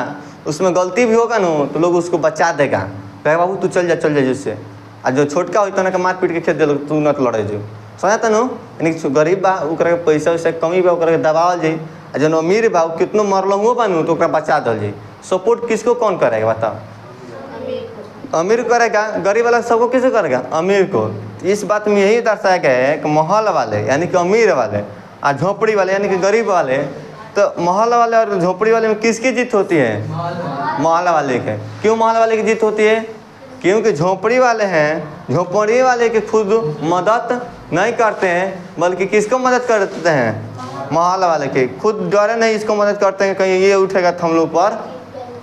उसमें गलती भी होगा ना, तो लोग उसको बचा देगा, कहे बाबू तू चल जा जिससे। और जो छोटका हो तो मार पीट के खेत दे, तू न लड़े जो समझता नो। यानी गरीब बा ओकरा के पैसा वैसा कमी बा, ओकरा के दबावल जाई। और जो अमीर बा कितनो मरलो हुआ बनू तो ओकरा बचा दल जाई। सपोर्ट किसको कौन करेगा बताओ? अमीर करेगा। गरीब वाला सबको किसे करेगा? अमीर को। इस बात में यही दर्शाया गया है कि महल वाले यानी कि अमीर वाले और झोपड़ी वाले यानी कि गरीब वाले, तो महल वाले और झोपड़ी वाले में किसकी जीत होती है? महल वाले के। क्यों महल वाले की जीत होती है? क्योंकि झोपड़ी वाले हैं, झोपड़ी वाले की खुद मदद नहीं करते हैं, बल्कि किसको मदद करते हैं? महल वाले के। खुद डरे नहीं इसको मदद करते हैं कहीं ये उठेगा तो हम लोग पर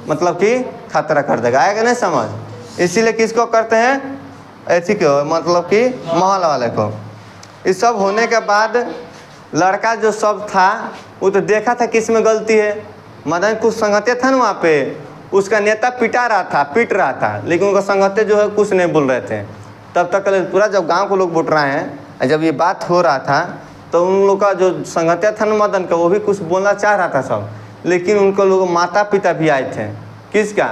मतलब कि खतरा कर देगा, आएगा नहीं समझ। इसीलिए किसको करते हैं? ऐसी को, मतलब कि महल वाले को। इस सब होने के बाद लड़का जो सब था वो तो देखा था किस में गलती है। मदन कुछ संगते था ना वहाँ पे, उसका नेता पीट रहा था, लेकिन उनका संगते जो है कुछ नहीं बोल रहे थे। तब तक पूरा जब गांव को लोग बुट रहे हैं, जब ये बात हो रहा था तो उन लोग का जो संगते था ना मदन का, वो भी कुछ बोलना चाह रहा था सब, लेकिन उनको लोग माता पिता भी आए थे। किसका?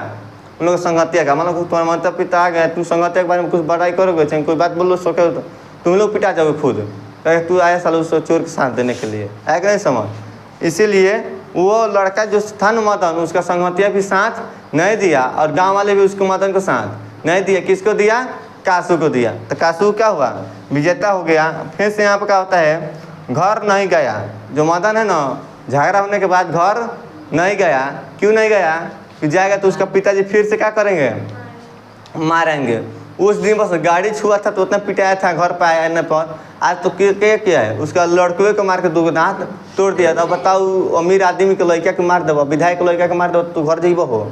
उन लोग संगतिया का। मतलब तुम्हारे माता पिता आ गए, तुम संगतिया के बारे में कुछ बड़ाई करोगे, चाहे कोई बात बोलो सोचे तो तुम लोग पिटा जाओगे खुद, कहे तू आया साल उस चोर के साथ देने के लिए, आएगा नहीं समझ। इसीलिए वो लड़का जो था ना मदन, उसका संगतिया भी साथ नहीं दिया और गांव वाले भी उसको मदन को साथ नहीं दिया। किसको दिया? कासू को दिया, तो कासू क्या हुआ, विजेता हो गया। फिर से यहाँ पर क्या होता है, घर नहीं गया। जो मदन है ना, झगड़ा होने के बाद घर नहीं गया। क्यों नहीं गया, कि जाएगा तो उसका पिताजी फिर से क्या करेंगे, मारेंगे। उस दिन बस गाड़ी छुआ था तो उतना पिटाया था, घर पर आने पर। आज तो क्या है, उसका लड़के को मार के 2 दांत तोड़ दिया था। बताओ, अमीर आदमी के लड़का के मार देव, विधायक के लड़का के मार देव, तो घर जइब हो,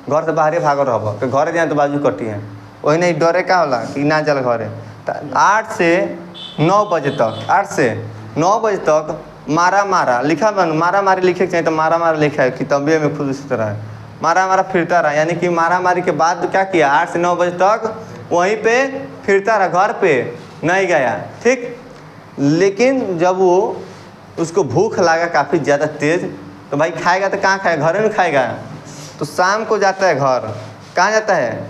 घर से बाहर भाग रह, तो घर जाए तो बाजू कटी है। वही नहीं डरे का होला कि ना चल घरे। 8 से 9 बजे तक, 8 से 9 बजे तक मारा लिखा बन, मारा मारी लिखे के चाहिए तो मारा लिखा है किताबे में खुद इसी तरह है। मारा फिरता रहा, यानी कि मारा मारी के बाद क्या किया, 8 से 9 बजे तक वहीं पे फिरता रहा, घर पे नहीं गया। ठीक, लेकिन जब वो उसको भूख लगा काफ़ी ज़्यादा तेज़, तो भाई खाएगा तो कहाँ खाएगा, घर में खाएगा। तो शाम को जाता है घर, कहाँ जाता है,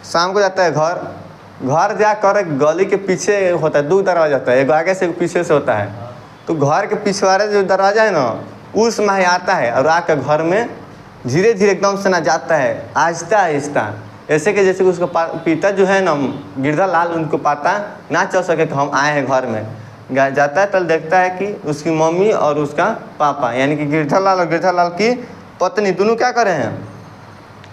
शाम को जाता है घर जाकर गली के पीछे होता है 2 दरवाजा होता है, एक आगे से पीछे से होता है। तो घर के पीछे वाले जो दरवाजा है ना, उसमें आता है और आकर घर में धीरे धीरे एकदम से ना जाता है, आहिस्ता, ऐसे कि जैसे कि उसका पिता जो है ना गिरधालाल, उनको पता ना चल सके कि हम आए हैं घर में। जाता है तब देखता है कि उसकी मम्मी और उसका पापा, यानी कि गिरधालाल और गिरधालाल की पत्नी दोनों क्या कर रहे हैं,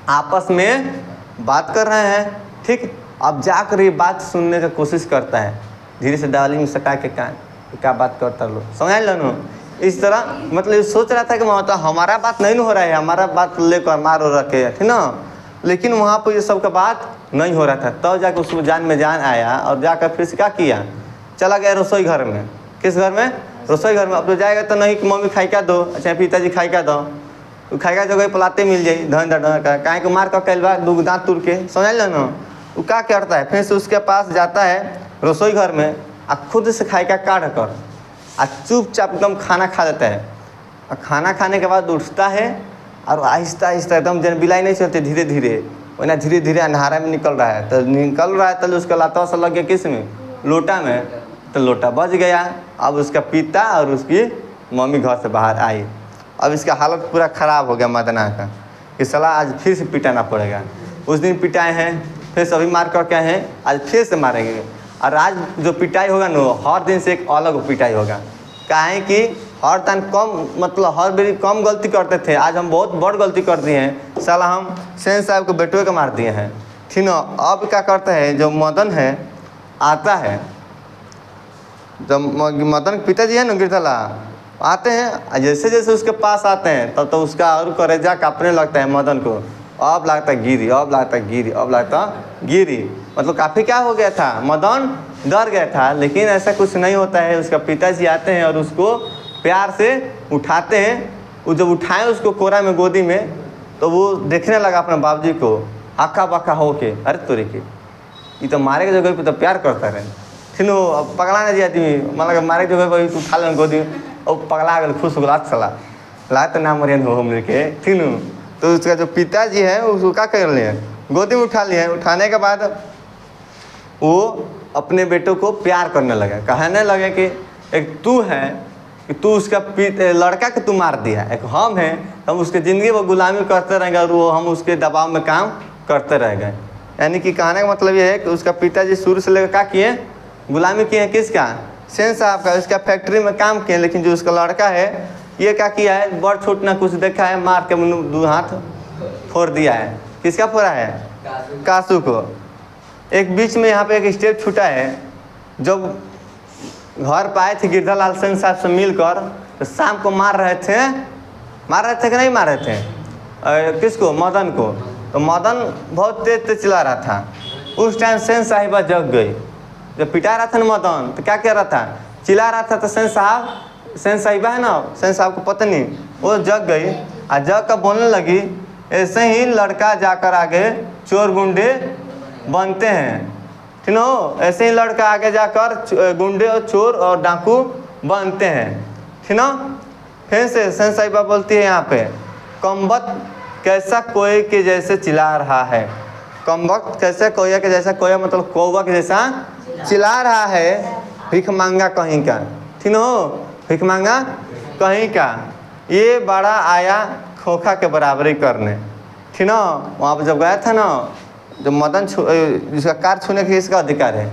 आपस में बात कर रहे हैं। ठीक, अब जाकर ये बात सुनने की कोशिश करता है, धीरे से डाली में सका के क्या बात करता लो, समझ लो ना। इस तरह मतलब सोच रहा था कि मतलब हमारा बात नहीं हो रहा है, हमारा बात लेकर मारो रखे, ठीक ना। लेकिन वहाँ पर ये सब का बात नहीं हो रहा था। तब जाकर उसको जान में जान आया और जाकर फिर से क्या किया, चला गया रसोई घर में। किस घर में, रसोई घर में। अब तो जाएगा तो नहीं कि मम्मी खाई क्या दो, अच्छा पिताजी खाई क्या दो, खाएगा जगह पलाते मिल जाए, धन का काहे को मार कर कैल बा 2 दांत तुर के, समझ लो ना। वो क्या करता है, फिर से उसके पास जाता है रसोई घर में, आ खुद से खाएगा काट कर, आ चुपचाप एकदम खाना खा लेता है। और खाना खाने के बाद उठता है और आहिस्ता एकदम जन बिलाई नहीं चलते, धीरे धीरे अंधारा में निकल रहा है। तो उसका लाता सा लग गया किस में, लोटा में, तो लोटा बच गया। अब उसका पिता और उसकी मम्मी घर से बाहर आई। अब इसका हालत पूरा ख़राब हो गया मदना का, कि साला आज फिर से पिटाना पड़ेगा। उस दिन पिटाए हैं, फिर सभी मार कर क्या हैं, आज फिर से मारेंगे। और आज जो पिटाई होगा ना, हर दिन से एक अलग पिटाई होगा। काहे कि हर टाइम कम, मतलब हर बारी कम गलती करते थे, आज हम बहुत बड़ गलती कर दिए हैं। साला हम सेन साहब को बेटुए को मार दिए हैं, ठीक ना। अब क्या करता है, जो मदन है आता है, जब मदन के पिताजी है ना गिरधालाल आते हैं, जैसे जैसे उसके पास आते हैं तब तो उसका और करेजा कांपने लगता है मदन को। अब लगता गिरी, अब लगता गिरी, अब लगता गिरी, मतलब काफ़ी क्या हो गया था, मदन डर गया था। लेकिन ऐसा कुछ नहीं होता है। उसका पिताजी आते हैं और उसको प्यार से उठाते हैं। वो जब उठाए उसको कोरा में, गोदी में, तो वो देखने लगा अपने बाबूजी को आका बाका हो के, अरे तोरे के ये तो मारे के जगह पे तो प्यार करता रहे, फिर अब पगला नहीं दिया आदमी, मतलब मारे के जगह पर उठा लें गोदी में, और पगला गल, खुश हो गला, चला ला तो नाम मरियन हो हम के, ठीक। तो उसका जो पिताजी है उसको क्या कर लिए, गोदी में उठा लिए। उठाने के बाद वो अपने बेटों को प्यार करने लगा, कहने लगे कि एक तू है कि तू उसका लड़का के तू मार दिया, एक हम हैं, हम उसके ज़िंदगी वो गुलामी करते रहेंगे और वो हम उसके दबाव में काम करते रह गए। यानी कि कहने का मतलब ये है कि उसका पिताजी शुरू से लेकर क्या किए, गुलामी किए हैं, किसका, सेन साहब का। उसका फैक्ट्री में काम किए। लेकिन जो उसका लड़का है ये क्या किया है, बड़ छोट ना कुछ देखा है, मार के 2 हाथ फोड़ दिया है। किसका फोड़ा है, कासू को। एक बीच में यहाँ पे एक स्टेप छूटा है, जब घर पर आए थे गिरधालाल सेन साहब से मिलकर, तो शाम को मार रहे थे कि नहीं मार रहे थे, किसको, मदन को। तो मदन बहुत तेज चिल्ला रहा था। उस टाइम सेन साहिबा जग गई। जब पिटा रहा था ना मदन, तो क्या कह रहा था, चिल्ला रहा था। तो सेन साहिबा है ना, सेन साहब को पत्नी, वो जग गई और जग कर बोलने लगी, ऐसे ही लड़का जाकर आगे चोर गुंडे बनते हैं, ठीक ना। ऐसे ही लड़का आगे जाकर गुंडे और चोर और डाकू बनते हैं, ठीक ना। फिर से सेन साहिबा बोलती है यहाँ पे, कमबख्त कैसा कोए के जैसे चिल्ला रहा है, कमबख्त कैसे कोया के जैसा, कोया मतलब कौवा के जैसा चिल्ला रहा है, भिख मांगा कहीं का, ठीक ना, भिख मांगा कहीं का। ये बड़ा आया खोखा के बराबरी करने, ठीक ना। वहाँ पर जब गया था ना जो मदन जिसका कार छूने का इसका अधिकार है,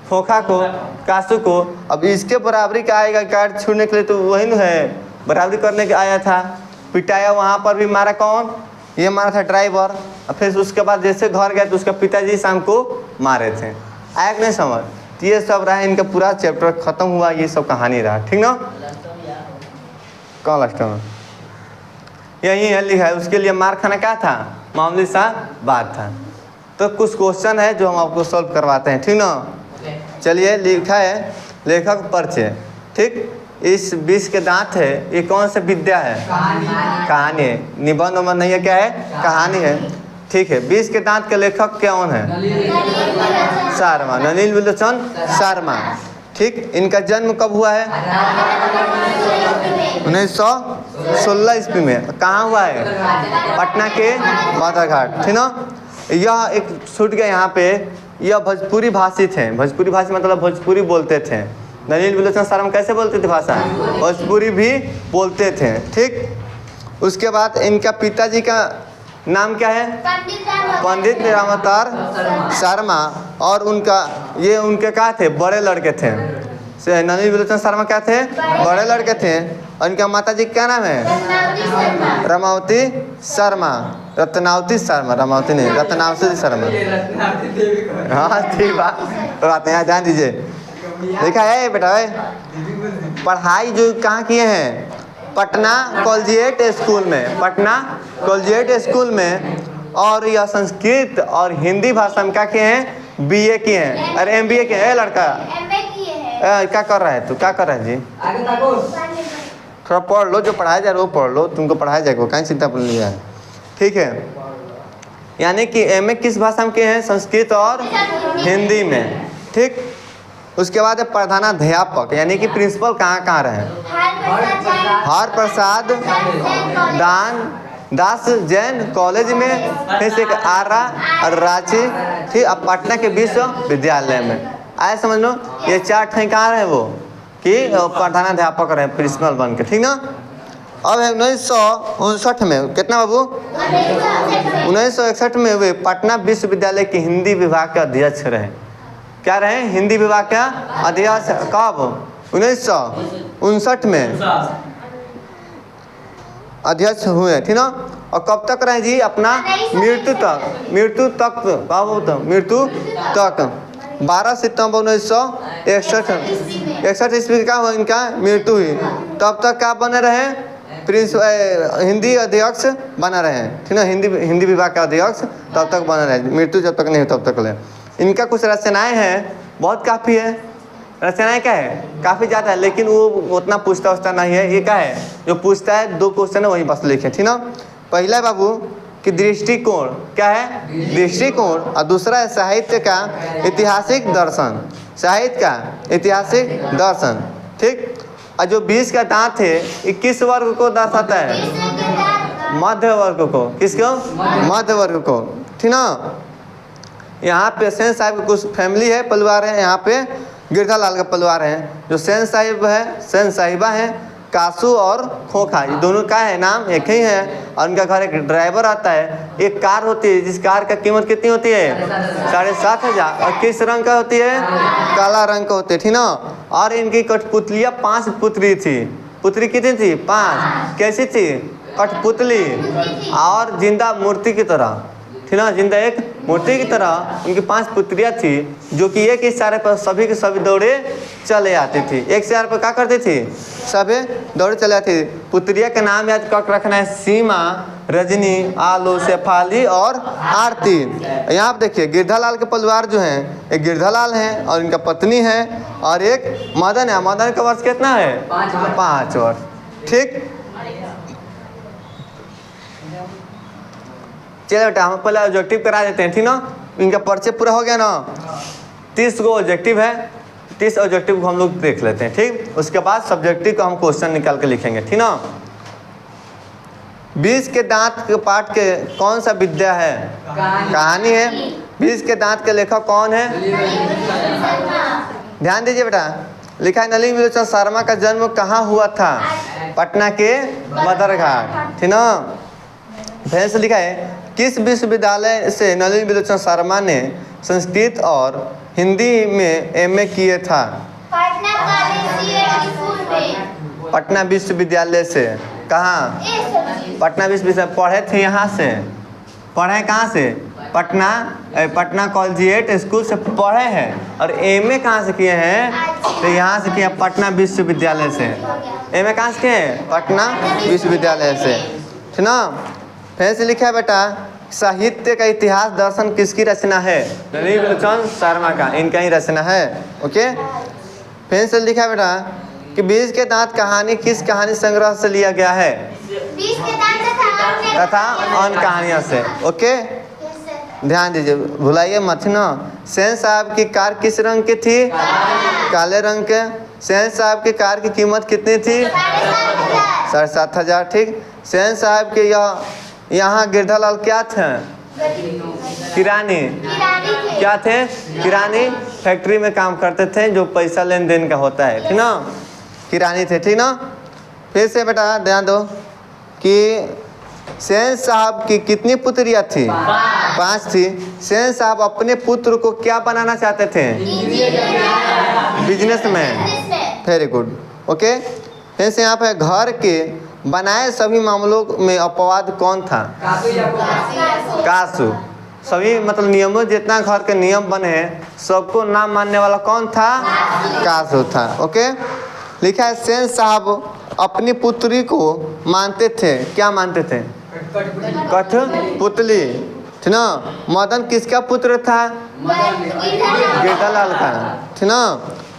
खोखा को, कासू को। अब इसके बराबरी का आएगा कार छूने के लिए, तो वही न है, बराबरी करने के आया था। पिटाया वहाँ पर भी मारा कौन, ये मारा था ड्राइवर। और फिर उसके बाद जैसे घर गए तो उसका पिताजी शाम को मारे थे। आया कि नहीं समझ? तो ये सब रहा, इनका पूरा चैप्टर खत्म हुआ, ये सब कहानी रहा, ठीक ना। कौन लास्ट में यही है लिखा है, उसके लिए मार खाना क्या था, मामूली सा बात था। तो कुछ क्वेश्चन है जो हम आपको सॉल्व करवाते हैं, ठीक ना। चलिए, लिखा है लेखक परिचय, ठीक। इस 20 के दांत है, ये कौन सा विद्या है, कहानी है। निबंध नंबर नहीं है, क्या है, कहानी है, ठीक है। 20 के दांत के लेखक कौन है, शर्मा, नलिनी विलोचन शर्मा, ठीक। इनका जन्म कब हुआ है, 1916 ईस्वी में। कहाँ हुआ है, पटना के बदरघाट, ठीक ना। यह एक छूट गया यहाँ पे, यह भोजपुरी भाषी थे। भोजपुरी भाषी मतलब भोजपुरी बोलते थे। नलिनी विलोचन शर्मा कैसे बोलते थे भाषा, भोजपुरी भी बोलते थे, ठीक। उसके बाद इनका पिताजी का नाम क्या है, पंडित रामावतार शर्मा। और उनका ये उनके क्या थे, बड़े लड़के थे। नलिनी विलोचन शर्मा क्या थे, बड़े लड़के थे। और इनका माता जी क्या नाम है, रमावती शर्मा, रत्नावती शर्मा, रमावती नहीं, रत्नावती शर्मा। हाँ ठीक बात है, ध्यान दीजिए। देखा है बेटा, पढ़ाई जो कहाँ किए हैं, पटना कॉलेजिएट स्कूल में, पटना कॉलेजिएट स्कूल में। और यह संस्कृत और हिंदी भाषा में क्या किए हैं, BA किए हैं। अरे MBA किए हैं लड़का, क्या कर रहा है तू, क्या कर रहा है जी, थोड़ा पढ़ लो, जो पढ़ाया जाए वो पढ़ लो, तुमको पढ़ाया जाएगा, कहीं चिंता कर लिया है, ठीक है। यानी कि MA किस भाषा में किए हैं, संस्कृत और हिंदी में, ठीक। उसके बाद प्रधानाध्यापक यानी कि प्रिंसिपल कहाँ कहाँ रहे, हर प्रसाद दास जैन कॉलेज में, फिर से आरा और रांची, ठीक। अब पटना के विश्वविद्यालय में। आए समझ लो, ये 4 ठाई कहाँ रहे वो, कि प्रधानाध्यापक रहे, प्रिंसिपल बन के, ठीक ना। अब है 1959 में, कितना बाबू, 1961 में वे पटना विश्वविद्यालय के हिंदी विभाग के अध्यक्ष रहे। क्या रहे, हिंदी विभाग का अध्यक्ष। कब, 1959 में अध्यक्ष हुए, ठीक ना। और कब तक रहे जी, अपना मृत्यु तक, मृत्यु तक 12 सितंबर 1961 ईस्वी का इनका मृत्यु हुई। तब तक क्या बने रहे, हिंदी अध्यक्ष बना रहे, ठीक ना, हिंदी विभाग का अध्यक्ष तब तक बना रहे, मृत्यु जब तक नहीं तब तक ले। इनका कुछ रचनाएं हैं, बहुत काफ़ी है, रचनाएं क्या है, काफ़ी ज़्यादा है, लेकिन वो उतना पूछता उछता नहीं है। ये क्या है, जो पूछता है 2 क्वेश्चन है वही बस लिखे, ठीक ना। पहला है बाबू कि दृष्टिकोण, क्या है, दृष्टिकोण। और दूसरा है साहित्य का ऐतिहासिक दर्शन, साहित्य का ऐतिहासिक दर्शन, ठीक। और जो 20 का दांत है, 21 वर्ग को दर्शाता है, मध्य वर्ग को, किसको, मध्य वर्ग को, ठीक ना। यहाँ पे सेन साहिब के कुछ फैमिली है, परिवार है, यहाँ पे गिरधालाल का परिवार है। जो सेन साहिब है, सेन साहिबा है, कासू और खोखा, ये दोनों का है नाम एक ही है। और उनका घर एक ड्राइवर आता है, एक कार होती है जिस कार का कीमत कितनी होती है, 7,500। और किस रंग का होती है, काला रंग का होती है, ठीक ना। और इनकी कठपुतलियाँ 5 पुत्री थी। पुत्री कितनी थी, 5। कैसी थी, कठपुतली और जिंदा मूर्ति की तरह, ठीक ना, जिंदा एक मूर्ति की तरह उनकी 5 पुत्रियाँ थी, जो कि एक इशारे पर सभी के सभी दौड़े चले आती थी। एक इशारे पर क्या करती थी, सभी दौड़े चले आती थी। पुत्रिया का नाम याद कर रखना है, सीमा, रजनी, आलू, शेफाली और आरती। यहाँ आप देखिए गिरधालाल के परिवार जो हैं, एक गिरधालाल हैं और इनका पत्नी है और एक मदन है। मदन का वर्ष कितना है, 5 वर्ष, ठीक। चलो बेटा, हम पहले ऑब्जेक्टिव करा देते हैं, ठीक ना। इनका परिचय पूरा हो गया ना। 30 गो ऑब्जेक्टिव है, 30 ऑब्जेक्टिव को हम लोग देख लेते हैं, ठीक। उसके बाद सब्जेक्टिव को हम क्वेश्चन निकाल के लिखेंगे, ठीक ना। 20 के दांत के पाठ के कौन सा विद्या है, कहानी है। 20 के दांत के लेखक कौन है, ध्यान दीजिए बेटा। लिखा है नलिनी विलोचन शर्मा का जन्म कहाँ हुआ था, पटना के बदरघाट, ठीक ना। फिर से लिखा है किस विश्वविद्यालय से नलिनी विलोचन शर्मा ने संस्कृत और हिंदी में एमए किए था? पटना कॉलेजिएट स्कूल में। पटना विश्वविद्यालय से। कहाँ? पटना विश्वविद्यालय पढ़े थे, यहाँ से पढ़े। कहाँ से? पटना कॉलेजिएट स्कूल से पढ़े हैं। और एमए कहाँ से किए हैं? तो यहाँ से किए, पटना विश्वविद्यालय से। एमए कहाँ से किए? पटना विश्वविद्यालय से, ठीक ना। फिर से लिखा है बेटा, साहित्य का इतिहास दर्शन किसकी रचना है? नलिनी विलोचन शर्मा का, इनका ही रचना है। ओके। फिर से लिखा है बेटा कि बीज के दांत कहानी किस कहानी संग्रह से लिया गया है? बीज के दांत तथा अन्य कहानियों से। ओके, ध्यान दीजिए, भुलाइए मत ना। सेन साहब की कार किस रंग की थी? काले रंग के। सेन साहब की कार की कीमत कितनी थी? 7,500। ठीक। सेन साहब के यहाँ गिरधालाल क्या थे? किरानी। क्या थे? किरानी। फैक्ट्री में काम करते थे, जो पैसा लेन देन का होता है, ठीक ना। किरानी थे, ठीक ना। फिर से बेटा ध्यान दो कि सेन साहब की कितनी पुत्रियाँ थी? 5 थी। सेन साहब अपने पुत्र को क्या बनाना चाहते थे? बिजनेसमैन। Very good. ओके। फिर से यहाँ पे घर के बनाए सभी मामलों में अपवाद कौन था? कासू। सभी मतलब नियमों, जितना घर के नियम बने सबको ना मानने वाला कौन था? कासू था। ओके। लिखा है सेन साहब अपनी पुत्री को मानते थे, क्या मानते थे? कठपुतली, ठीक ना। मदन किसका पुत्र था? गिरधालाल का, ठीक ना।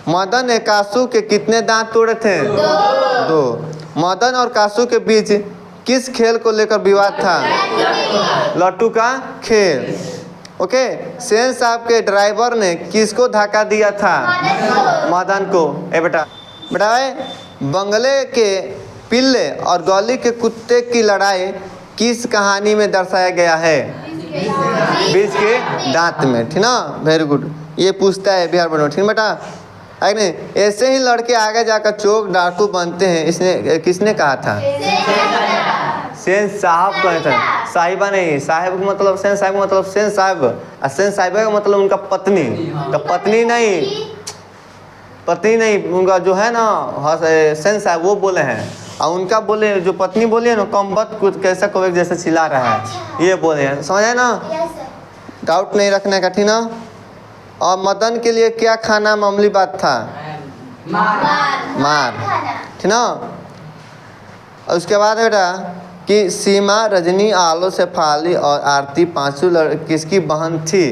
मदन ने कासू के कितने दांत तोड़े थे? 2। मदन और कासू के बीच किस खेल को लेकर विवाद था? लट्टू का खेल। ओके। सेन साहब के ड्राइवर ने किसको धक्का दिया था? मदन को। बेटा बंगले के पिल्ले और गली के कुत्ते की लड़ाई किस कहानी में दर्शाया गया है? बीज के दांत में, ठीक ना। Very good. ये पूछता है बिहार बोर्ड में, ठीक बेटा, है नहीं? ऐसे ही लड़के आगे जाकर चोर डाकू बनते हैं, इसने किसने कहा था? सेन साहब कहे थे, साहिबा नहीं। साहिब का मतलब सेन साहब का मतलब सेन साहब, और सेन साहिबा का मतलब उनका पत्नी। तो पत्नी नहीं, उनका जो है ना सेन साहब वो बोले हैं, और उनका बोले जो पत्नी बोली है ना, कमबख्त कुछ कैसा कोई जैसे चिल्ला रहा है, ये बोले हैं। समझे ना? डाउट नहीं रखने का, ठीक ना। और मदन के लिए क्या खाना मामूली बात था? मार, ठीक ना। और उसके बाद बेटा कि सीमा, रजनी, आलो, शेफाली और आरती पांचों किसकी बहन थी?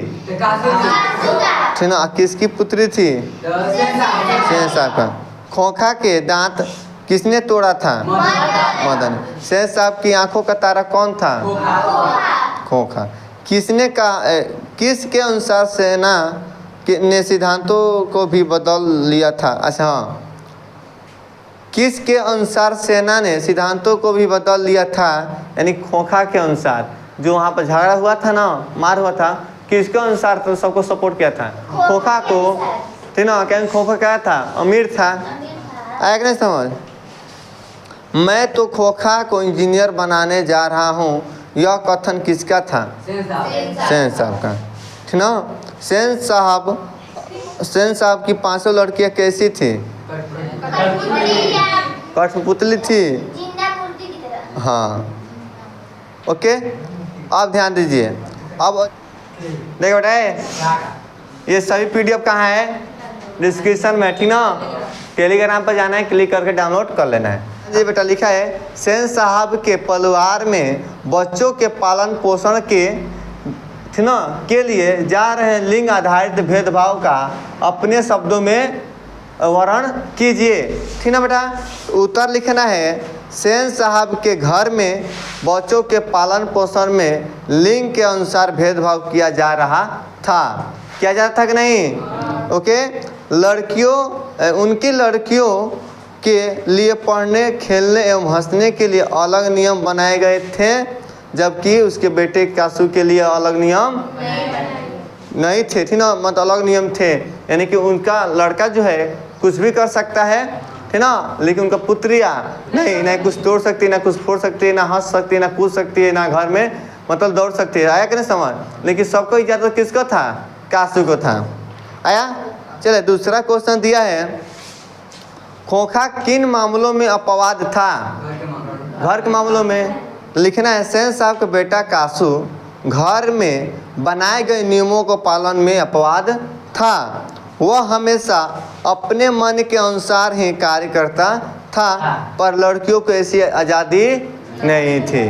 ठीक ना। किसकी पुत्री थी? सेन साहब का। खोखा के दांत किसने तोड़ा था? मदन। सेन साहब की आंखों का तारा कौन था? खोखा। किसने कहा, किसके अनुसार सेना ने सिद्धांतों को भी बदल लिया था? अच्छा हाँ, किसके अनुसार सेना ने सिद्धांतों को भी बदल लिया था? यानी खोखा के अनुसार। जो वहाँ पर झगड़ा हुआ था ना, मार हुआ था, किसके अनुसार तो सबको सपोर्ट किया था? खोखा को, ठीक ना। क्या खोखा क्या था? अमीर था। आया कि नहीं समझ? मैं तो खोखा को इंजीनियर बनाने जा रहा हूँ, यह कथन किसका था? सेन साहब का, ठीक ना। सेन साहब की 500 लड़कियाँ कैसी थी? कठपुतली थी। हाँ। ओके। अब ध्यान दीजिए। अब देखो बेटा, ये सभी PDF कहाँ है? डिस्क्रिप्शन में, ठीक ना। टेलीग्राम पर जाना है, क्लिक करके डाउनलोड कर लेना है। जी बेटा लिखा है सेन साहब के परिवार में बच्चों के पालन पोषण के, ठीक ना, के लिए जा रहे लिंग आधारित भेदभाव का अपने शब्दों में वर्णन कीजिए, ठीक ना बेटा। उत्तर लिखना है सेन साहब के घर में बच्चों के पालन पोषण में लिंग के अनुसार भेदभाव किया जा रहा था। किया जा रहा था कि नहीं? ओके। उनकी लड़कियों के लिए पढ़ने, खेलने एवं हंसने के लिए अलग नियम बनाए गए थे, जबकि उसके बेटे कासू के लिए अलग नियम नहीं थे, ठीक ना। मतलब अलग नियम थे, यानी कि उनका लड़का जो है कुछ भी कर सकता है, ठीक ना, लेकिन उनका पुत्रियाँ नहीं कुछ तोड़ सकती, ना कुछ फोड़ सकती है, ना हंस सकती है, ना कूद सकती है, ना घर में मतलब दौड़ सकती है। आया कि नहीं समझ? लेकिन सबको इजाज़त किसको था? कासू को था। आया? चले दूसरा क्वेश्चन दिया है, खोखा किन मामलों में अपवाद था? घर के मामलों में लिखना है। सेन साहब का बेटा कासू घर में बनाए गए नियमों को पालन में अपवाद था। वह हमेशा अपने मन के अनुसार ही कार्य करता था, पर लड़कियों को ऐसी आज़ादी नहीं थी।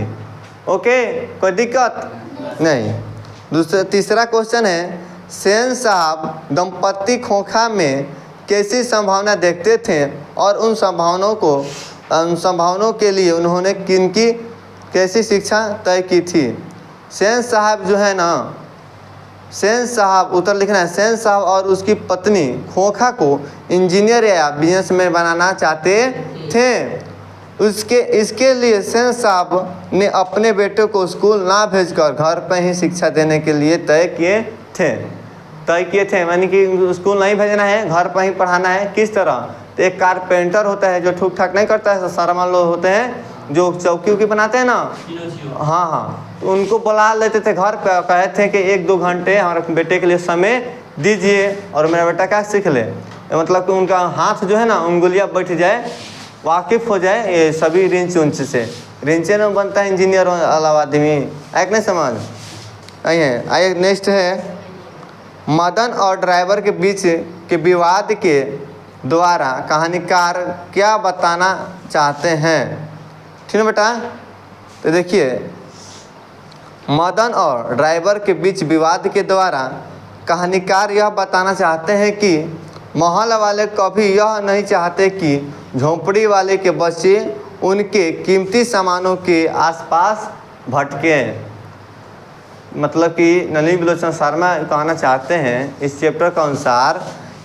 ओके, कोई दिक्कत नहीं। तीसरा क्वेश्चन है, सेन साहब दंपति खोखा में कैसी संभावना देखते थे और उन संभावनाओं के लिए उन्होंने किनकी कैसी शिक्षा तय की थी? सेन साहब जो है ना, सेन साहब, उत्तर लिखना है, सेन साहब और उसकी पत्नी खोखा को इंजीनियर या बिजनेसमैन बनाना चाहते थे। इसके लिए सेन साहब ने अपने बेटे को स्कूल ना भेजकर घर पर ही शिक्षा देने के लिए तय किए थे। यानी कि स्कूल नहीं भेजना है, घर पर ही पढ़ाना है। किस तरह? तो एक कारपेंटर होता है जो ठूक ठाक नहीं करता है, सारा लोग होते हैं जो चौकी उकी बनाते हैं ना, हाँ, तो उनको बुला लेते थे घर पे, कहते थे कि 1-2 घंटे हमारे बेटे के लिए समय दीजिए और मेरा बेटा क्या सीख ले। मतलब कि उनका हाथ जो है ना, उंगलियां बैठ जाए, वाकिफ हो जाए ये सभी रिंच उंच से। रिंचे में बनता है इंजीनियर वाला आदमी। एक नहीं समझ आइए। नेक्स्ट है, मदन और ड्राइवर के बीच के विवाद के द्वारा कहानीकार क्या बताना चाहते हैं? ठीक है बेटा, तो देखिए, मदन और ड्राइवर के बीच विवाद के द्वारा कहानीकार यह बताना चाहते हैं कि मोहल्ला वाले कभी यह नहीं चाहते कि झोंपड़ी वाले के बच्चे उनके कीमती सामानों के आसपास भटकें। मतलब कि नलिनी विलोचन शर्मा कहना चाहते हैं इस चैप्टर के अनुसार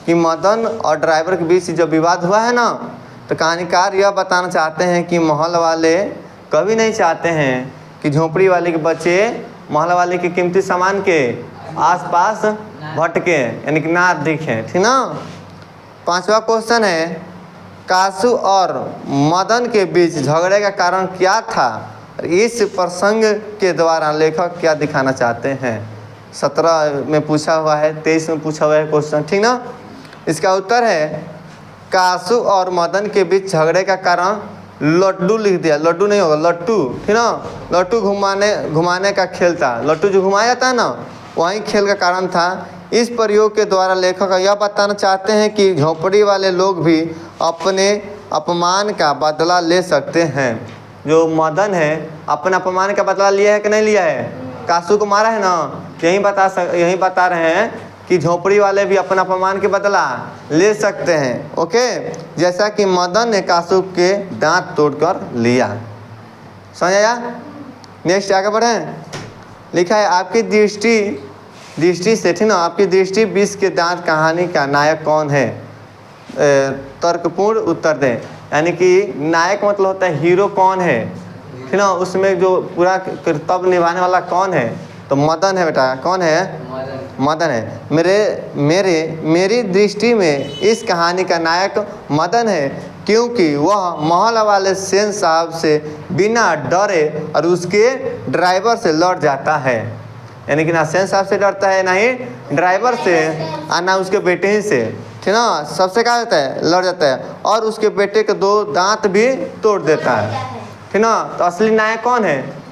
कि मदन और ड्राइवर के बीच जो विवाद हुआ है ना, तो कहानीकार यह बताना चाहते हैं कि मोहल्ला वाले कभी नहीं चाहते हैं कि झोंपड़ी वाले के बच्चे मोहल्ला वाले के कीमती सामान के आसपास भटके, यानी कि ना दिखें। ठीक ना? 5वां क्वेश्चन है, कासू और मदन के बीच झगड़े का कारण क्या था? इस प्रसंग के द्वारा लेखक क्या दिखाना चाहते हैं? 17 में पूछा हुआ है, 23 में पूछा हुआ है क्वेश्चन। ठीक ना? इसका उत्तर है, कासू और मदन के बीच झगड़े का कारण लड्डू लिख दिया। लड्डू नहीं होगा, लट्टू। ठीक ना? लट्टू घुमाने का खेल था। लट्टू जो घुमाया जाता है ना, वही खेल का कारण था। इस प्रयोग के द्वारा लेखक यह बताना चाहते हैं कि झोंपड़ी वाले लोग भी अपने अपमान का बदला ले सकते हैं। जो मदन है अपने अपमान का बदला लिया है कि नहीं लिया है? कासू को मारा है ना, यही बता रहे हैं कि झोंपड़ी वाले भी अपना अपमान के बदला ले सकते हैं। ओके, जैसा कि मदन ने कासू के दांत तोड़कर लिया। समझ आया? नेक्स्ट आगे बढ़ें। लिखा है, आपकी दृष्टि से, ठीक ना, आपकी दृष्टि 20 के दांत कहानी का नायक कौन है? तर्कपूर्ण उत्तर दें। यानी कि नायक मतलब होता है हीरो कौन है, ठीक ना, उसमें जो पूरा कर्तव्य निभाने वाला कौन है? तो मदन है बेटा। कौन है? मदन है। मेरी दृष्टि में इस कहानी का नायक मदन है, क्योंकि वह मोहल्ला वाले सेन साहब से बिना डरे और उसके ड्राइवर से लड़ जाता है। यानी कि ना सेन साहब से डरता है, ना ही ड्राइवर से, और ना उसके बेटे ही से। ठीक ना? सबसे क्या होता है? लड़ जाता है, और उसके बेटे के 2 दांत भी तोड़ देता है। ठीक ना? तो असली नायक कौन है?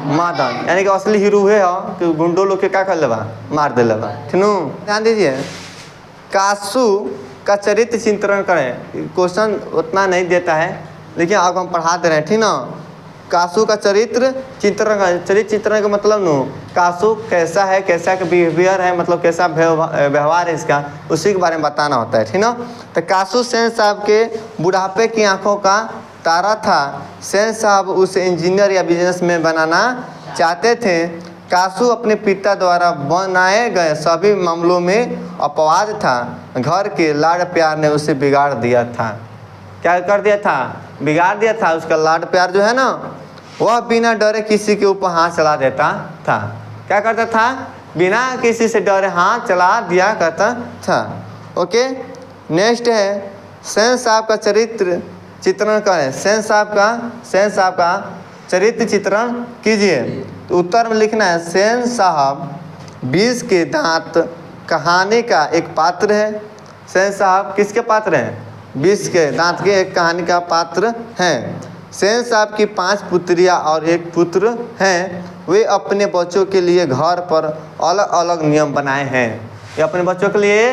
मदन। यानी कि असली हीरो है कि गुंडो लोग के क्या कर लेवा? मार दे लेवा। ठीक ना? ध्यान दीजिए, कासू का चरित्र चित्रण करें। क्वेश्चन उतना नहीं देता है, लेकिन अब हम पढ़ा दे रहे हैं। ठीक ना? कासू का चरित्र चित्रण का मतलब नो, कासू कैसा है, कैसा का बिहेवियर है, मतलब कैसा व्यवहार है इसका, उसी के बारे में बताना होता है। ठीक ना? तो कासू सेन साहब के बुढ़ापे की आंखों का तारा था। सेन साहब उसे इंजीनियर या बिजनेसमैन बनाना चाहते थे। कासू अपने पिता द्वारा बनाए गए सभी मामलों में अपवाद था। घर के लाड़ प्यार ने उसे बिगाड़ दिया था। क्या कर दिया था? बिगाड़ दिया था। उसका लाड़ प्यार जो है ना, वह बिना डरे किसी के ऊपर हाथ चला देता था। क्या करता था? बिना किसी से डरे हाथ चला दिया करता था। ओके, नेक्स्ट है, सेन साहब का चरित्र चित्रण करें। सेन साहब का चरित्र चित्रण कीजिए। तो उत्तर में लिखना है सेन साहब 20 के दांत कहानी का एक पात्र है। सेन साहब किसके पात्र हैं? 20 के दांत के एक कहानी का पात्र हैं। सेन साहब की 5 पुत्रियां और 1 पुत्र हैं। वे अपने बच्चों के लिए घर पर अलग अलग नियम बनाए हैं। ये अपने बच्चों के लिए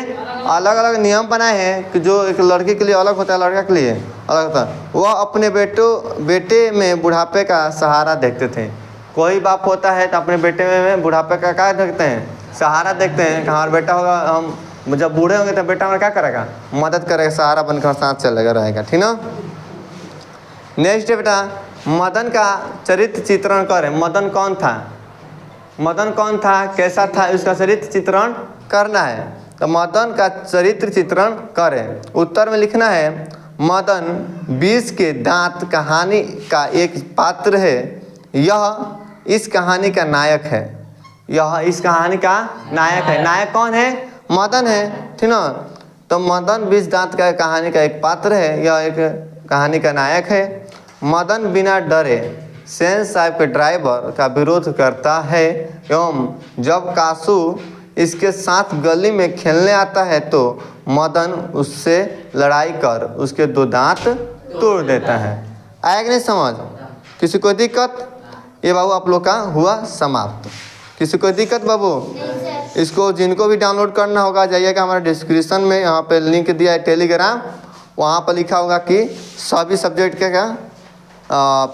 अलग अलग नियम बनाए हैं कि जो एक लड़के के लिए अलग होता है, लड़का के लिए अलग होता है। वह अपने बेटे में बुढ़ापे का सहारा देखते थे। कोई बाप होता है तो अपने बेटे में बुढ़ापे का क्या देखते हैं? सहारा देखते हैं कि हमारा बेटा होगा, हम जब बूढ़े होंगे तो बेटा हमारा क्या करेगा? मदद करेगा, सहारा बनकर साथ चलेगा रहेगा। ठीक ना। नेक्स्ट है बेटा, मदन का चरित्र चित्रण करें। मदन कौन था? मदन कौन था, कैसा था, उसका चरित्र चित्रण करना है। तो मदन का चरित्र चित्रण करें। उत्तर में लिखना है मदन 20 के दांत कहानी का एक पात्र है। यह इस कहानी का नायक है। यह इस कहानी का नायक है। नायक कौन है? मदन है। ठीक ना। तो मदन 20 दांत का कहानी का एक पात्र है। यह एक कहानी का नायक है। मदन बिना डरे सेन साहब के ड्राइवर का विरोध करता है एवं जब कासू इसके साथ गली में खेलने आता है तो मदन उससे लड़ाई कर उसके 2 दांत तोड़ देता है। आया कि नहीं समझ? किसी को दिक्कत? ये बाबू आप लोग का हुआ समाप्त। किसी को दिक्कत बाबू? इसको जिनको भी डाउनलोड करना होगा जाइएगा हमारे डिस्क्रिप्शन में, यहाँ पे लिंक दिया है टेलीग्राम, वहाँ पर लिखा होगा कि सभी सब्जेक्ट का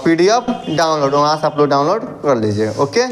PDF डाउनलोड, वहाँ से आप लोग डाउनलोड कर लीजिएगा। ओके।